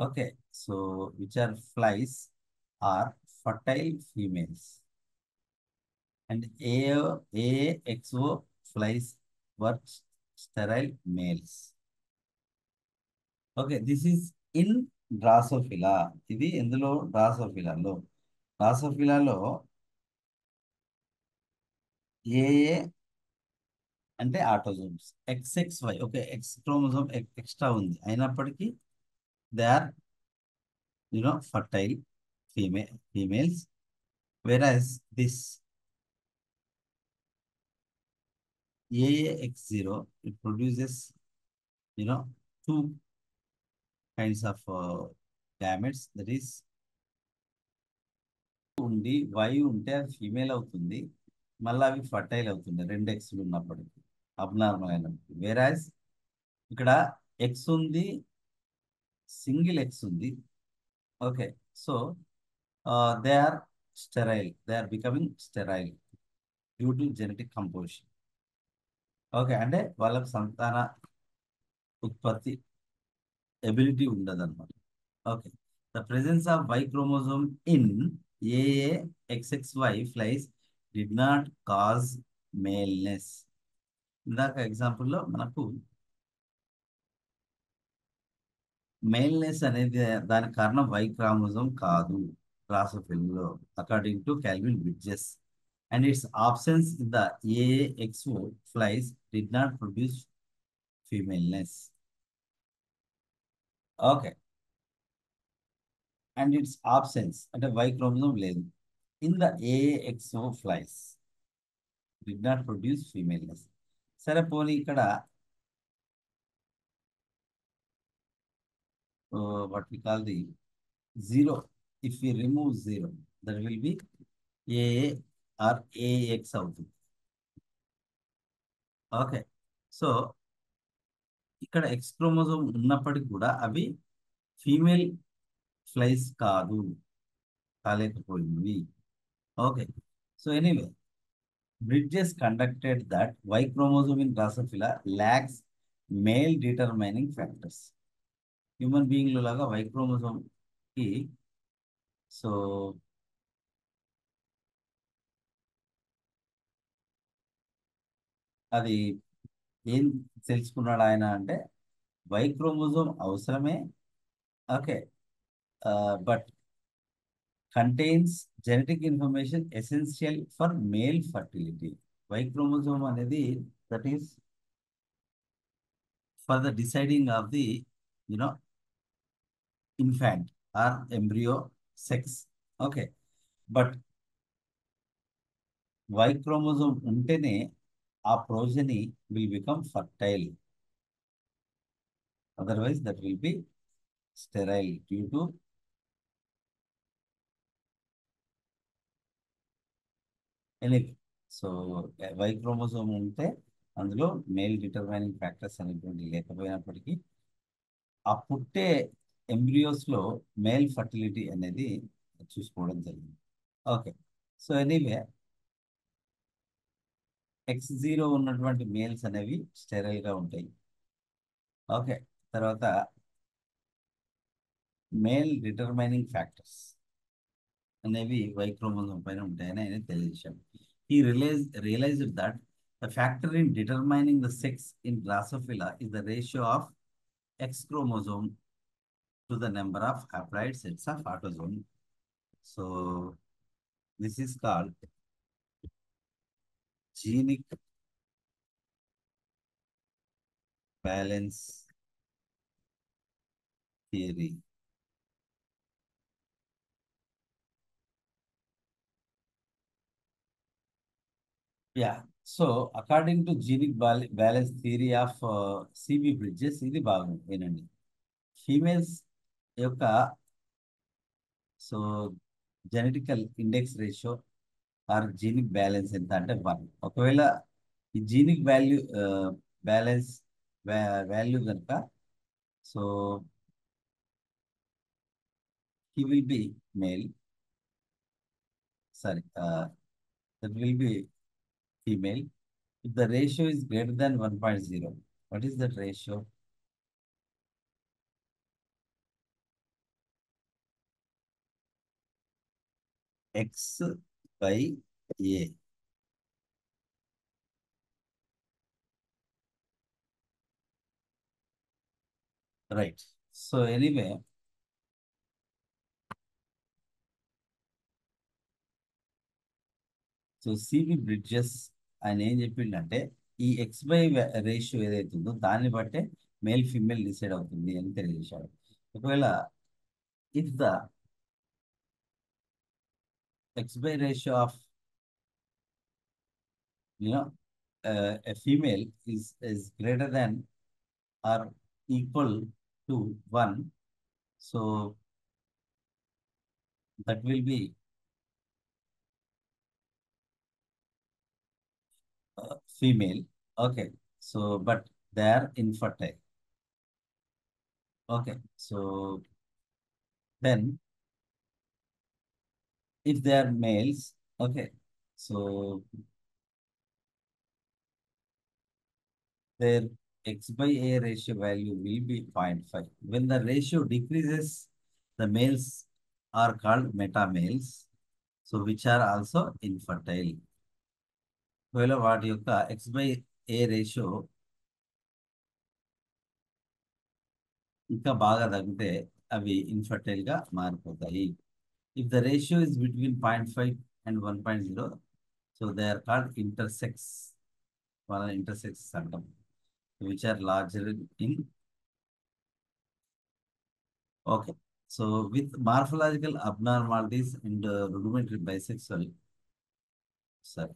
okay, so which are flies are fertile females and AXO flies were sterile males. Okay, this is in Drosophila. ఇది ఎందులో? డ్రాసోఫిలాలో. డ్రాసోఫిలాలో AA అంటే autosomes, XXY, okay, X chromosome extra ఉంది అయినప్పటికీ they are fertile females, whereas this AAX0 it produces two kinds of gametes, that is ఉండి Y ఉంటే అది ఫీమేల్ అవుతుంది, మళ్ళీ అవి ఫర్టైల్ అవుతుంది 2 ఎక్స్లు ఉన్నప్పటికీ, అబ్నార్మల్ అయినప్పుడు. వేరాజ్ ఇక్కడ ఎక్స్ ఉంది, సింగిల్ ఎక్స్ ఉంది, okay, so they are sterile, they are becoming sterile due to genetic composition. Okay, అంటే వాళ్ళకు సంతాన ఉత్పత్తి ఎబిలిటీ ఉండదు అనమాట. Okay, the presence of Y chromosome in AAXXY flies did not cause maleness. ఇందాక ఎగ్జాంపుల్లో మనకు మేల్నెస్ అనేది దానికి కారణం Y chromosome కాదు డ్రాసోఫిలాలో, according to Calvin Bridges, and its absence in the AAXO flies did not produce femaleness. Okay. And its absence, అంటే Y chromosome లేదు, in the AAXO flies did not produce femaleness. సరే పోనీ ఇక్కడ what we call the 0, if we remove 0, that will be AA or AX అవుతుంది. Okay, so ఇక్కడ X chromosome ఉన్నప్పటికీ కూడా అవి ఫీమేల్ ఫ్లైస్ కాలేకపోయింది. Okay, so anyway Bridges conducted that Y chromosome in Drosophila lacks male determining factors. Human బీయింగ్లో లాగా Y chromosome కి so అది ఏం తెలుసుకున్నాడు ఆయన అంటే Y chromosome అవసరమే, okay, but contains genetic information essential for male fertility. Y chromosome అనేది that is for the deciding of the you know infant or embryo sex. Okay, but Y chromosome ఉంటేనే ఆ progeny will become fertile. Otherwise, that will be sterile due to anything. So Y chromosome ఉంటే అందులో male determining factors అనేటువంటి లేకపోయినప్పటికీ ఆ పుట్టే ఎంబ్రియోస్లో male fertility అనేది చూసుకోవడం జరిగింది. ఓకే, సో ఎనీవే X0 ఉన్నటువంటి మేల్స్ అనేవి స్టెరైల్గా ఉంటాయి. ఓకే, తర్వాత మేల్ డిటర్మైనింగ్ ఫ్యాక్టర్స్ అనేవి Y chromosome పైన ఉంటాయని ఆయన తెలియజేశాడు. He realised that the factor in determining the sex in Drosophila is the ratio of X chromosome to the number of haploid sets of autosome. So this is called genic balance theory. Yeah. So according to genic balance theory of C B Bridges, ఇది బాగుంది వినండి. Females యొక్క so genetical index ratio or genic balance ఎంత అంటే 1. ఒకవేళ ఈ genic balance value కనుక so he will be male, sorry, that will be female. If the ratio is greater than 1.0, what is that ratio? X by A. Right. So anyway, so C B Bridges ఆయన ఏం చెప్పిండంటే ఈ X by ratio ఏదైతే ఉందో దాన్ని బట్టే male female decide అవుతుంది అని తెలియజేశాడు. ఒకవేళ if the X by ratio of a female is greater than or equal to 1, so that will be female. Okay, so but they are infertile. Okay, so then if they are males, okay, so their X by A ratio value will be 0.5. When the ratio decreases, the males are called meta males, so which are also infertile. ఒకవేళ వాటి యొక్క X by A ratio ఇంకా బాగా తగ్గితే అవి infertile గా మారిపోతాయి. If the ratio is between 0.5 and 1.0, so they are called intersex. వాళ్ళ ఇంటర్సెక్స్ అంటాం, which are larger in. Okay, so with morphological abnormalities and rudimentary bisexual. సరే,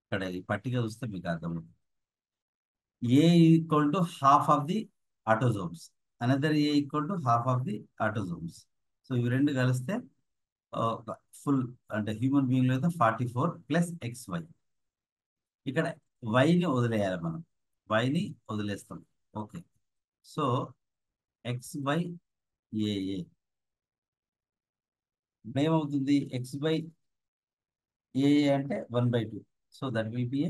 ఇక్కడ ఈ పట్టిక చూస్తే మీకు అర్థమవుతుంది. A equal to half of the autosomes, another A equal to half of the autosomes. So ఇవి రెండు కలిస్తే ఫుల్ అంటే హ్యూమన్ బీయింగ్ లో అయితే 44 ప్లస్ XY. ఇక్కడ వైని వదిలేయాలి మనం, వైని వదిలేస్తాం. Okay, so X by AA ఇప్పుడు ఏమవుతుంది x/a అంటే 1/2. So that will be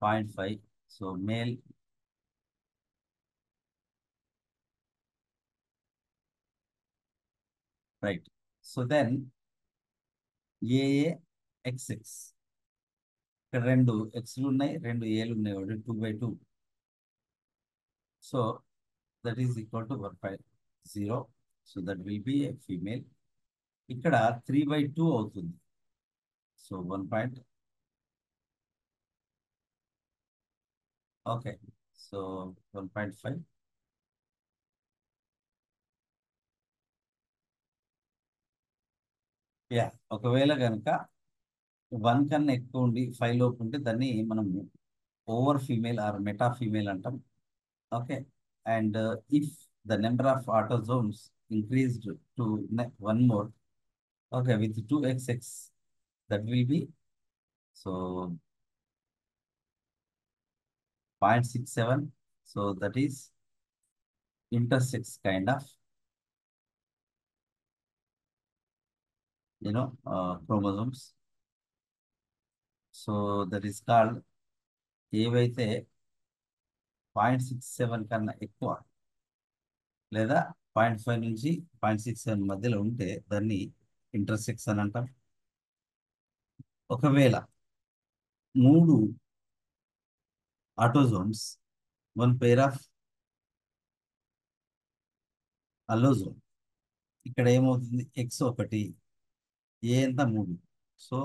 0.5. So male right. So then AA XX. ఇక్కడ రెండు ఎక్స్లు ఉన్నాయి, రెండు ఏలు ఉన్నాయి, ఒకటి 2/2. So that is equal to 1.0. So that will B A female. ఇక్కడ 3/2 అవుతుంది. సో 1. ఓకే. సో 1.5. యా, ఒకవేళ కనుక 1 కన్నా ఎక్కువ ఉండి 5 లోపు ఉంటే దాన్ని మనం over female or meta female అంటాం. Okay. And if the number of autosomes increased to 1 more, okay, with 2XX, that will be so 0.67. So that is intersex kind of chromosomes. So that is called ఏవైతే 0.67 కన్నా ఎక్కువ లేదా 0.5 నుంచి 0.67 మధ్యలో ఉంటే దాన్ని intersects అని అంటాం. ఒకవేళ 3 ఆటోజోమ్స్ 1 pair ఆఫ్ అల్లోజోమ్, ఇక్కడ ఏమవుతుంది X1 ఏ ఎంత 3. So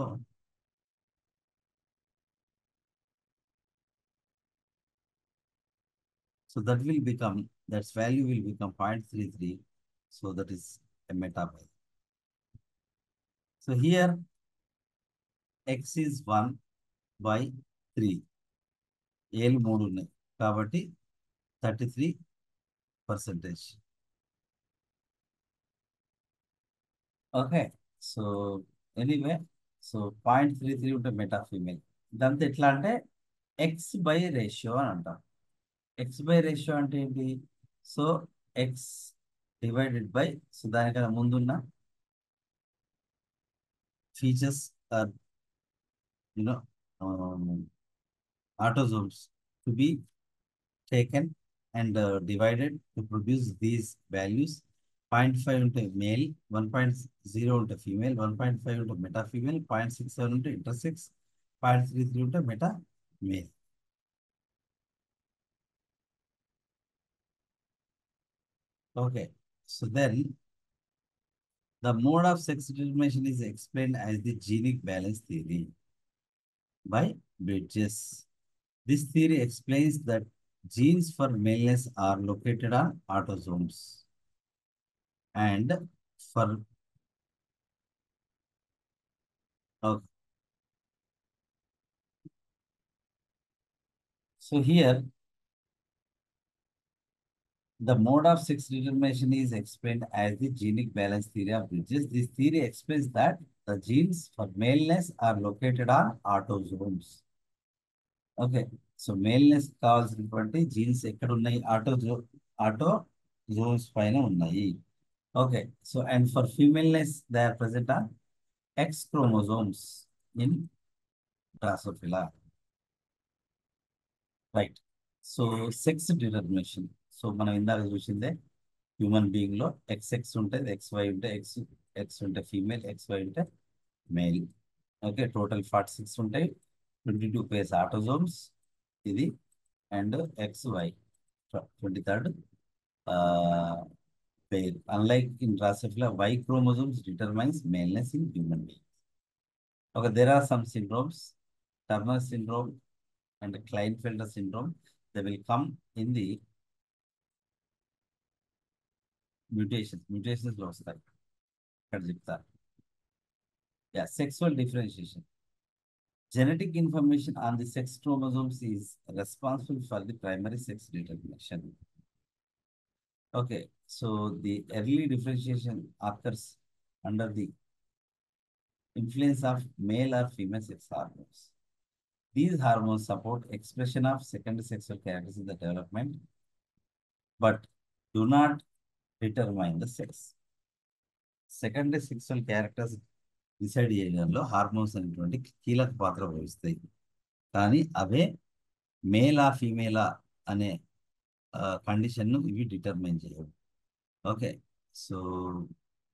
that will become, that's value will become 0.33. So that is a metabile. So here X is 1/3. ఏలు 3 ఉన్నాయి కాబట్టి 33%. ఓకే. సో ఎనీవే, సో 0.33 ఉంటే మెటా ఫీమేల్. ఇదంతా ఎట్లా అంటే X/రేషియో అని అంటాం. X/రేషియో అంటే ఏంటి? So X divided by, so దానికన్నా ముందున్న features are autosomes to be taken and divided to produce these values. 0.5 unto male, 1.0 unto female, 1.5 unto meta female, 0.67 unto intersex, 0.33 unto meta male. Okay, so then the mode of sex determination is explained as the genic balance theory by Bridges. This theory explains that genes for maleness are located on autosomes, and for okay. So here the mode of sex determination is explained as the genic balance theory of Bridges. This theory explains that the genes for maleness are located on autosomes. Okay, so maleness కావాల్సినటువంటి jeans ఎక్కడ ఉన్నాయి? Autosomes పైన ఉన్నాయి. Okay, so and for femaleness they are present on X chromosomes in Drosophila. Right. So sex determination, so మనం ఇందాక చూసిందే human being లో XX ఉంటుంది, XY ఉంటే X ఉంటే ఫీమేల్, XY ఉంటే మేల్. ఓకే, టోటల్ 46 ఉంటాయి, 22 pairs ఆటోజోమ్స్ ఇది, and XY 23rd pair. Unlike in Drosophila, Y chromosomes determines maleness in human beings. Okay, there are some syndromes, Turner syndrome and Klinefelter syndrome. They will come in the mutations లో వస్తాయి, ఇక్కడ చెప్తారు. Yeah, sexual differentiation. Genetic information on the sex chromosomes is responsible for the primary sex determination. Okay, so the early differentiation occurs under the influence of male or female sex hormones. These hormones support expression of secondary sexual characters in the development, but do not determine the sex. Secondary sexual characters decide చేయడంలో hormones అనేటువంటి కీలక పాత్ర వహిస్తాయి. కానీ అవే మేలా ఫీమేలా అనే కండిషన్ను ఇవి డిటర్మైన్ చేయవు. Okay, so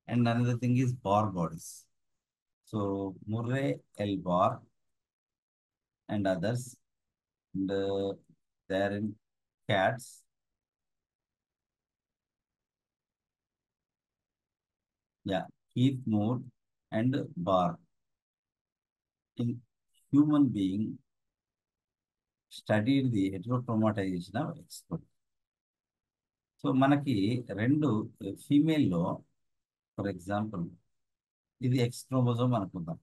and another thing is Barr bodies. So Murray L Barr and others and they are in cats. Yeah, Keith Moore and Barr in human being studied the heterochromatization of X. So మనకి రెండు ఫీమేల్లో for example ఇది X chromosome అనుకుందాం,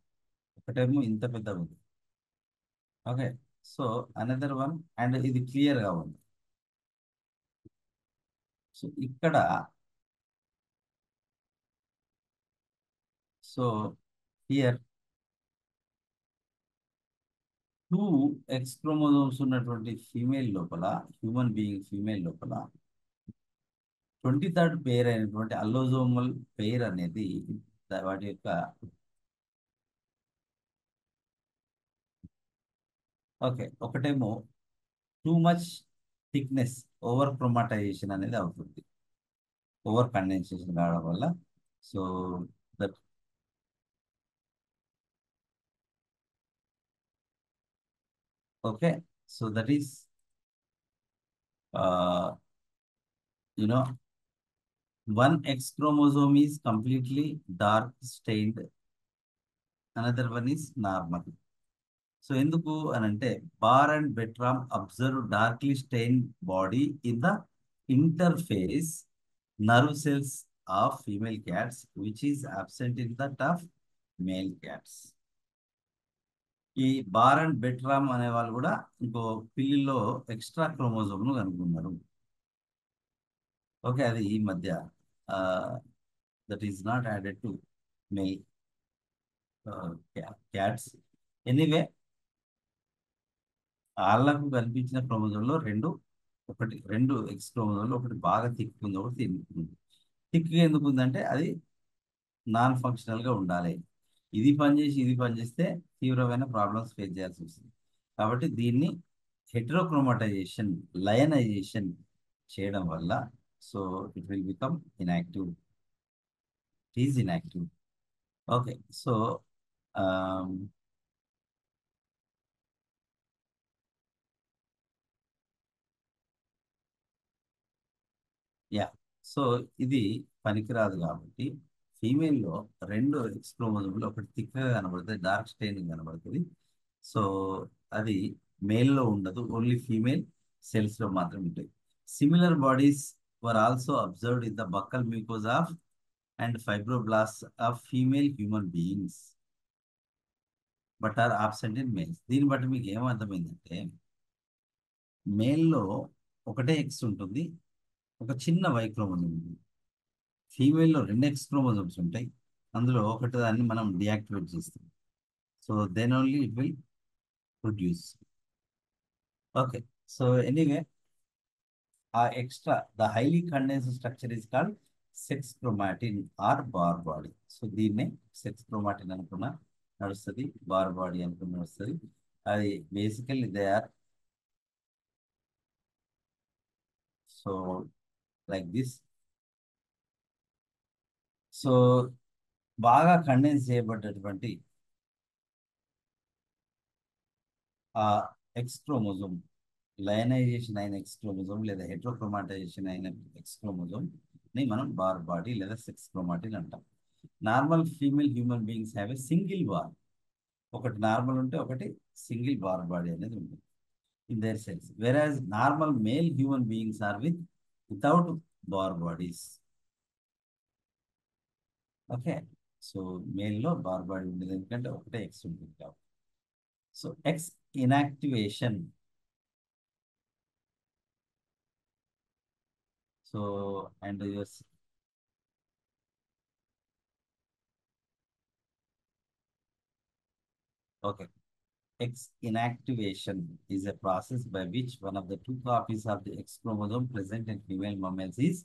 ఒకటేమో ఇంత పెద్ద ఉంది. Okay, so another one and ఇది క్లియర్గా ఉంది. సో ఇక్కడ సో హియర్ 2 ఎక్స్ క్రోమోజోమ్స్ ఉన్నటువంటి ఫీమేల్ లోపల, హ్యూమన్ బీయింగ్ ఫీమేల్ లోపల 23rd పేర్ అయినటువంటి అల్లోజోమల్ పేర్ అనేది వాటి యొక్క ఓకే ఒకటేమో టూ మచ్ థిక్నెస్ ఓవర్ క్రోమాటైజేషన్ అనేది అవుతుంది, ఓవర్ కండెన్సేషన్ కావడం వల్ల. So that okay, so that is you know one X chromosome is completely dark stained, another one is normal. So ఎందుకు అని అంటే Barr and Bertram observe darkly stain body in the interphase nerve cells of female cats which is absent in that of male cats. ఈ Barr and Bertram అనే వాళ్ళు కూడా ఇంకో పిల్లిలో extra క్రోమోజోమ్ను కనుక్కున్నారు. Okay, అది ఈ మధ్య that is not added to male cats. Anyway వాళ్ళకు కనిపించిన క్రోమోజోమ్లో రెండు ఎక్స్ క్రోమోజోమ్లో ఒకటి బాగా థిక్ ఉంది, ఒకటి తిన్నుకుంది. థిక్గా ఎందుకు ఉందంటే అది నాన్ ఫంక్షనల్గా ఉండాలి. ఇది పనిచేసి ఇది పనిచేస్తే తీవ్రమైన ప్రాబ్లమ్స్ ఫేస్ చేయాల్సి వస్తుంది. కాబట్టి దీన్ని హెటరోక్రోమాటైజేషన్, లయనైజేషన్ చేయడం వల్ల so it will become inactive. It is inactive. Okay, so yeah, so ఇది పనికిరాదు కాబట్టి ఫీమేల్లో రెండు ఎక్స్ క్రోమోజోమ్లు ఒకటి థిక్గా కనబడుతుంది, డార్క్ స్టెయిన్ కనబడుతుంది. సో అది మేల్లో ఉండదు, ఓన్లీ ఫీమేల్ సెల్స్లో మాత్రం ఉంటాయి. Similar bodies were also observed in the buccal mucosa of and fibroblast of female human beings but are absent in males. దీన్ని బట్టి మీకు ఏమర్థమైందంటే మేల్లో ఒకటే ఎక్స్ ఉంటుంది, ఒక చిన్న వై క్రోమోజోమ్ ఉంటుంది. ఫీమేల్లో రెండు ఎక్స్ క్రోమోజోమ్స్ ఉంటాయి, అందులో ఒకటి దాన్ని మనం డియాక్టివేట్ చేస్తాం. So then only it will produce. Okay, so anyway uh extra the highly condensed structure is called sex chromatin or Barr body. So దీన్నే సెక్స్ క్రోమాటిన్ అనుకున్న నడుస్తుంది, బార్ బాడీ అనుకున్న నడుస్తుంది. అది basically they are so like this. So బాగా condense చేయబడ్డటువంటి ఆ X chromosome, లయనైజేషన్ అయిన ఎక్స్ క్రోమోజోమ్ లేదా హెట్రోక్రోమాటైజేషన్ అయిన ఎక్స్ క్రోమోజోమ్ ని మనం బార్ బాడీ లేదా సెక్స్ క్రోమాటిన్ అంటాం. Normal female human beings have a single Barr. ఒకటి నార్మల్ ఉంటే ఒకటి సింగిల్ బార్ బాడీ అనేది ఉంటుంది in their cells. Whereas normal male human beings are without Barr bodies. Okay, so మేల్లో బార్ బాడీ ఉండేది ఎందుకంటే ఒకటే ఎక్స్ ఉంటుంది కాబట్టి. So X inactivation. So and your okay, X inactivation is a process by which one of the two copies of the X chromosome present in female mammals is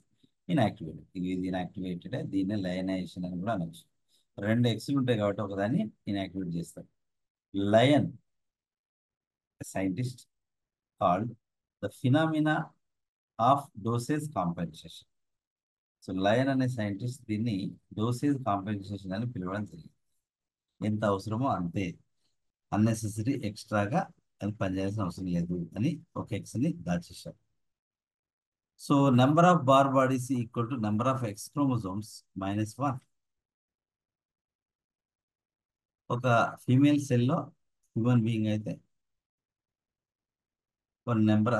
inactivated. ఇది inactivated, దీన్ని లయనైజేషన్ అని కూడా అనొచ్చు. రెండు ఎక్స్లు ఉంటాయి కాబట్టి ఒకదాన్ని ఇన్యాక్టివేట్ చేస్తారు. Lion scientist called the phenomena of dosage compensation. So lion అనే సైంటిస్ట్ దీన్ని డోసేజ్ కాంపెన్సేషన్ అని పిలవడం జరిగింది. ఎంత అవసరమో అంతే, అన్నెసెసరీ ఎక్స్ట్రాగా అది పనిచేయాల్సిన అవసరం లేదు అని ఒక ఎక్స్ని దాచేశారు. So number of Barr bodies equal to number of X chromosomes -1. ఒక ఫీమేల్ సెల్లో హ్యూమన్ బీయింగ్ అయితే one number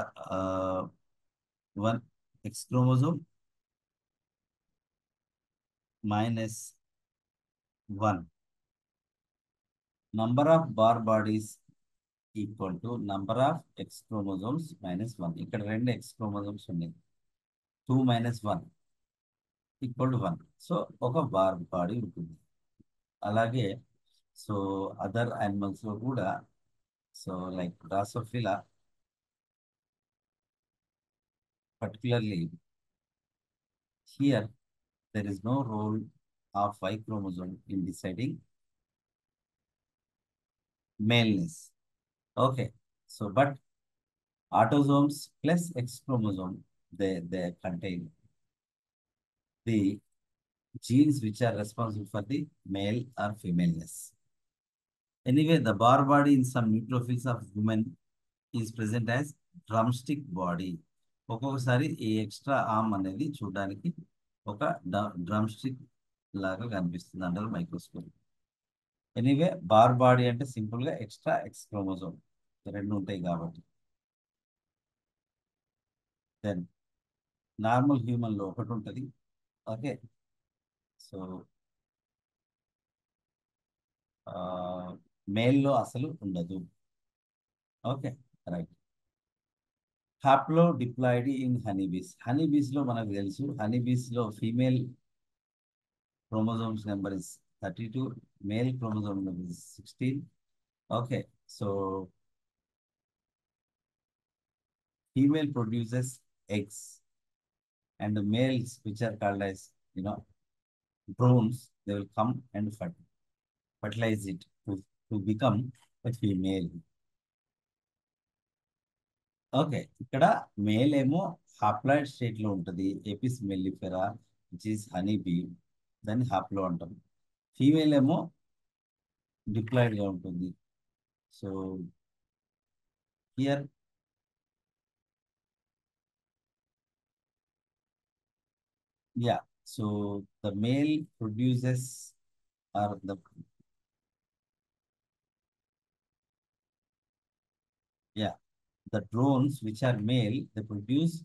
1 X chromosome -1. Number of Barr bodies equal to number of X chromosomes -1. ఇక్కడ రెండు ఎక్స్ క్రోమోజోమ్స్ ఉన్నాయి. 2 - 1 ఈక్వల్ టు 1. సో ఒక Barr body ఉంటుంది. అలాగే so other యానిమల్స్లో కూడా so like Drosophila particularly here there is no role of Y chromosome in deciding maleness. Okay, so but autosomes plus X chromosome they contain the genes which are responsible for the male or femaleness. Anyway, the bar body in some neutrophils of women is present as drumstick body. ఒక్కొక్కసారి ఈ extra arm అనేది చూడడానికి ఒక drum stick లాగా కనిపిస్తుంది అంటారు microscope. Anyway bar body అంటే సింపుల్గా ఎక్స్ట్రా ఎక్స్ క్రోమోజోమ్ రెండు ఉంటాయి కాబట్టి. దెన్ నార్మల్ హ్యూమన్లో ఒకటి ఉంటుంది. ఓకే, సో మేల్లో అసలు ఉండదు. Okay, right. Haplodiploid in honeybees. హనీబీస్లో మనకు తెలుసు, హనీబీస్లో female chromosomes number is 32, male chromosome number is 16. Okay, so female produces eggs and the males which are called as drones, they will come and fertilize it to become a female. Okay, ఇక్కడ male ఏమో హాప్లాయిడ్ state లో ఉంటుంది, Apis mellifera which is honey bee, దాన్ని హాప్లో అంటాం. Female ఏమో diploid గా ఉంటుంది. So here yeah, so the male produces or the drones which are male, they produce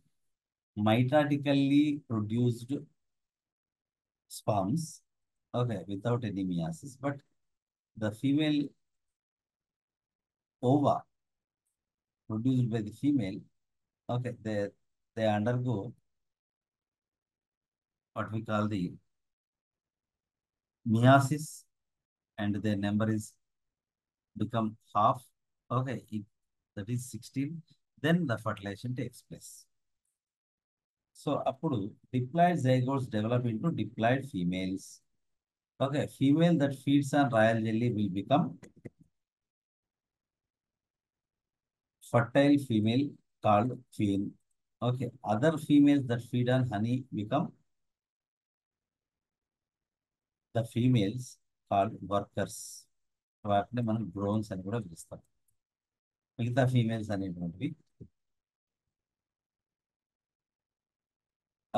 mitotically produced sperms, okay, without any meiosis. But the female ova produced by the female, okay, they undergo what we call the meiosis and their number is become half. Okay, that is 16. Then the fertilization takes place. So appudu diploid zygotes develop into diploid females. Okay, female that feeds on royal jelly will become fertile female called queen. Okay, other females that feed on honey become the females called workers. వాటిని మనం drones అని కూడా పిలుస్తాం. మిగతా females అనేటువంటివి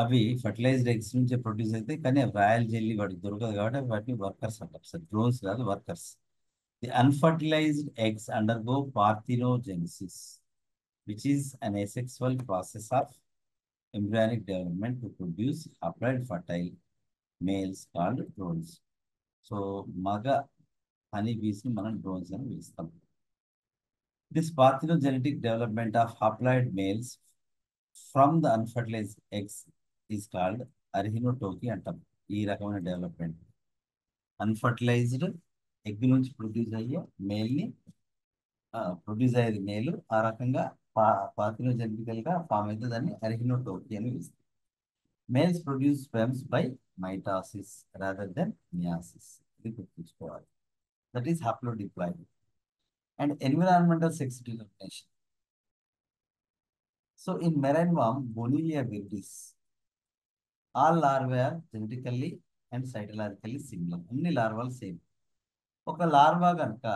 అవి fertilised eggs నుంచి produce అయితే, కానీ రాయల్ జెల్లీ వాటికి దొరకదు కాబట్టి వాటిని వర్కర్స్ అంటారు. సార్ డ్రోన్స్ కాదు, workers. The unfertilised eggs undergo parthenogenesis which is an asexual process of embryonic development to produce haploid fertile males called drones. So మగ హనీ బీస్ ని మనం డ్రోన్స్ అని పిలుస్తాం. This parthenogenetic development of haploid males from the unfertilized eggs is called arhinotoky అంటాం. ఈ రకమైన development unfertilised egg నుంచి produce అయ్యే మేల్ని ప్రొడ్యూస్ అయ్యేది మేలు, ఆ రకంగా పార్థినోజెనెటికల్ గా ఫామ్ అయితే దాన్ని అర్హినోటోకి అని పిలుస్తాం. Males produce sperms by mitosis rather than meiosis. ఇది గుర్తుంచుకోవాలి. That is haplodiploid. And environmental sex determination. So in marine worm, Bonilia viridis, all larvae are genetically and cytologically similar. అన్ని లార్వాలు సేమ్. ఒక లార్వా కనుక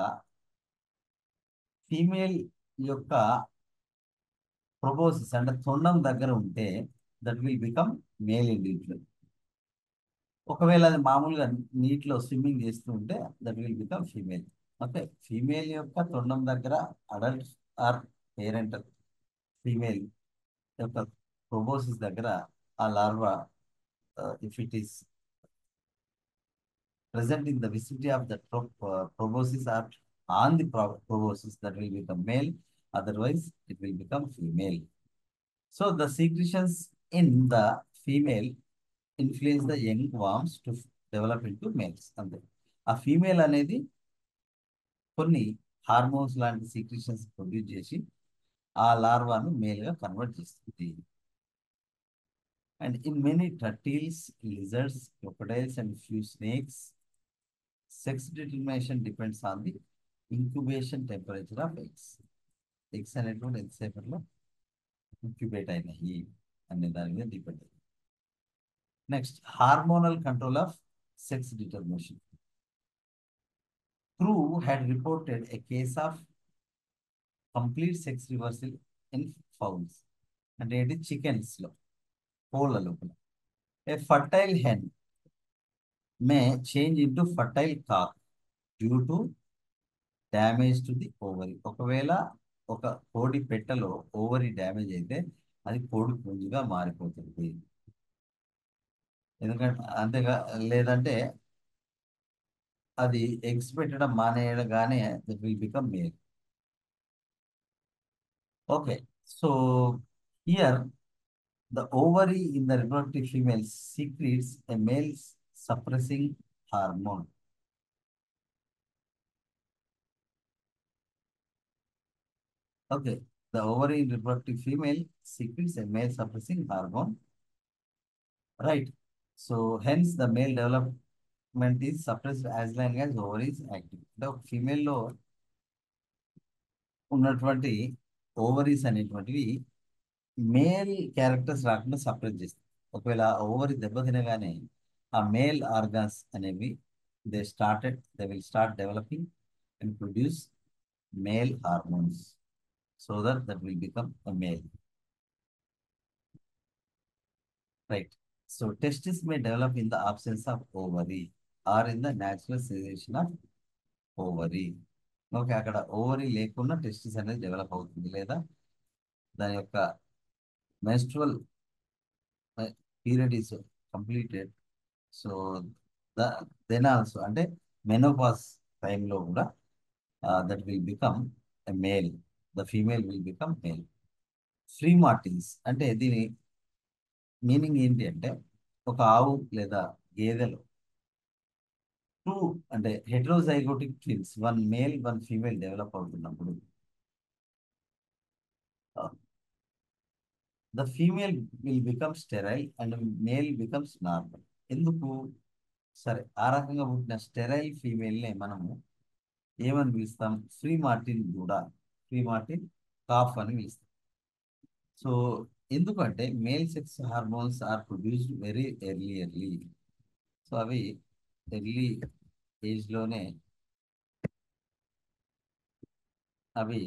female యొక్క proboscis అంటే తొండం దగ్గర ఉంటే that will become male individual. ఒకవేళ అది మామూలుగా నీటిలో స్విమ్మింగ్ చేస్తూ ఉంటే that will become female. Okay, female యొక్క తొండం దగ్గర అడల్ట్ ఆర్ పేరెంట్ ఫీమేల్ యొక్క ప్రొబోసిస్ దగ్గర ఆ larva if it is present in the vicinity of the proboscis or on the proboscis, that will become male, otherwise it will become female. So the secretions in the female influence the young worms to develop into males. And a female అనేది కొన్ని hormones లాంటి secretions produce చేసి ఆ లార్వాను మేల్గా convert చేస్తుంది. And in many turtles, lizards, crocodiles and few snakes, sex determination depends on the incubation temperature of eggs. Eggs అనేటువంటి ఎంతసేపట్లో incubate అయినాయి అనే దాని మీద డిపెండ్ అయ్యింది. Next, hormonal control of sex determination. Crew had reported a case of complete sex reversal in fowls. అంటే ఏంటి, చికెన్స్లో కోళ్ళ లోపల a fertile hen may change into fertile cock due to damage to the ovary. ఒకవేళ ఒక కోడి పెట్టలో ovary damage అయితే అది కోడి పుంజుగా మారిపోతుంది. ఎందుకంటే అంతేగా, లేదంటే అది ఎగ్స్ పెట్టడం మానేయగానే that will become male. Okay, so here the ovary in the reproductive female secretes a male suppressing hormone. Okay, the ovary in reproductive female secretes a male suppressing hormone. Right. So hence the male development is suppressed as long as ovary is active. The female లో ఉన్నటువంటి ovaries అనేటువంటివి male characters రాకుండా separate చేస్తాయి. ఒకవేళ ovary దెబ్బతినగానే ఆ male organs అనేవి they will start developing and produce male hormones so that will become a male. Right. So testis may develop in the absence of ovary or in the natural cessation of ovary. Okay, అక్కడ ovary లేకుండా testis అనేది develop అవుతుంది, లేదా దాని యొక్క menstrual period is completed. So then also అంటే menopause టైంలో కూడా that will become a male, the female will become male. Free Martin's అంటే దీని మీనింగ్ ఏంటి అంటే, ఒక ఆవు లేదా గేదెలో టూ అంటే heterozygotic twins, one male one female develop అవుతున్నప్పుడు the female will become sterile and male becomes normal. ఎందుకు? సరే, ఆ రకంగా పుట్టిన స్టెరైల్ ఫీమేల్నే మనము ఏమని పిలుస్తాం? ఫ్రీ మార్టిన్ దూడ, ఫ్రీ మార్టిన్ కాఫ్ అని పిలుస్తాం. సో ఎందుకంటే male sex hormones are produced very early. So అవి ఎర్లీ ఏజ్లోనే అవి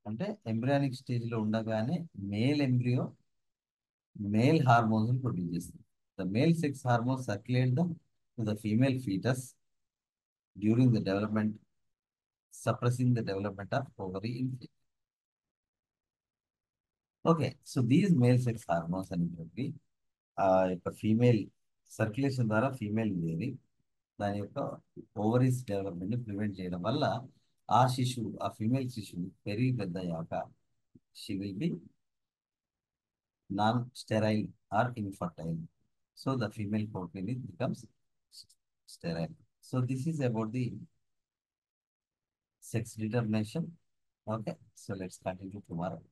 అంటే ఎంబ్రియానిక్ స్టేజ్లో ఉండగానే మేల్ హార్మోన్స్ ప్రొడ్యూస్ చేస్తుంది. The male sex hormones circulate to the female foetus during the development, suppressing the development of ovary in female. Okay, so these male sex hormones అనేటువంటి ఆ యొక్క ఫీమేల్ సర్క్యులేషన్ ద్వారా female చేరి దాని యొక్క ovaries development prevent చేయడం వల్ల ఆ శిశువు, ఆ ఫీమేల్ శిశువు పెరిగి పెద్దయ్యాక she will be non-sterile or infertile. So the female penis becomes sterile. So this is about the sex determination. Okay, so let's continue tomorrow.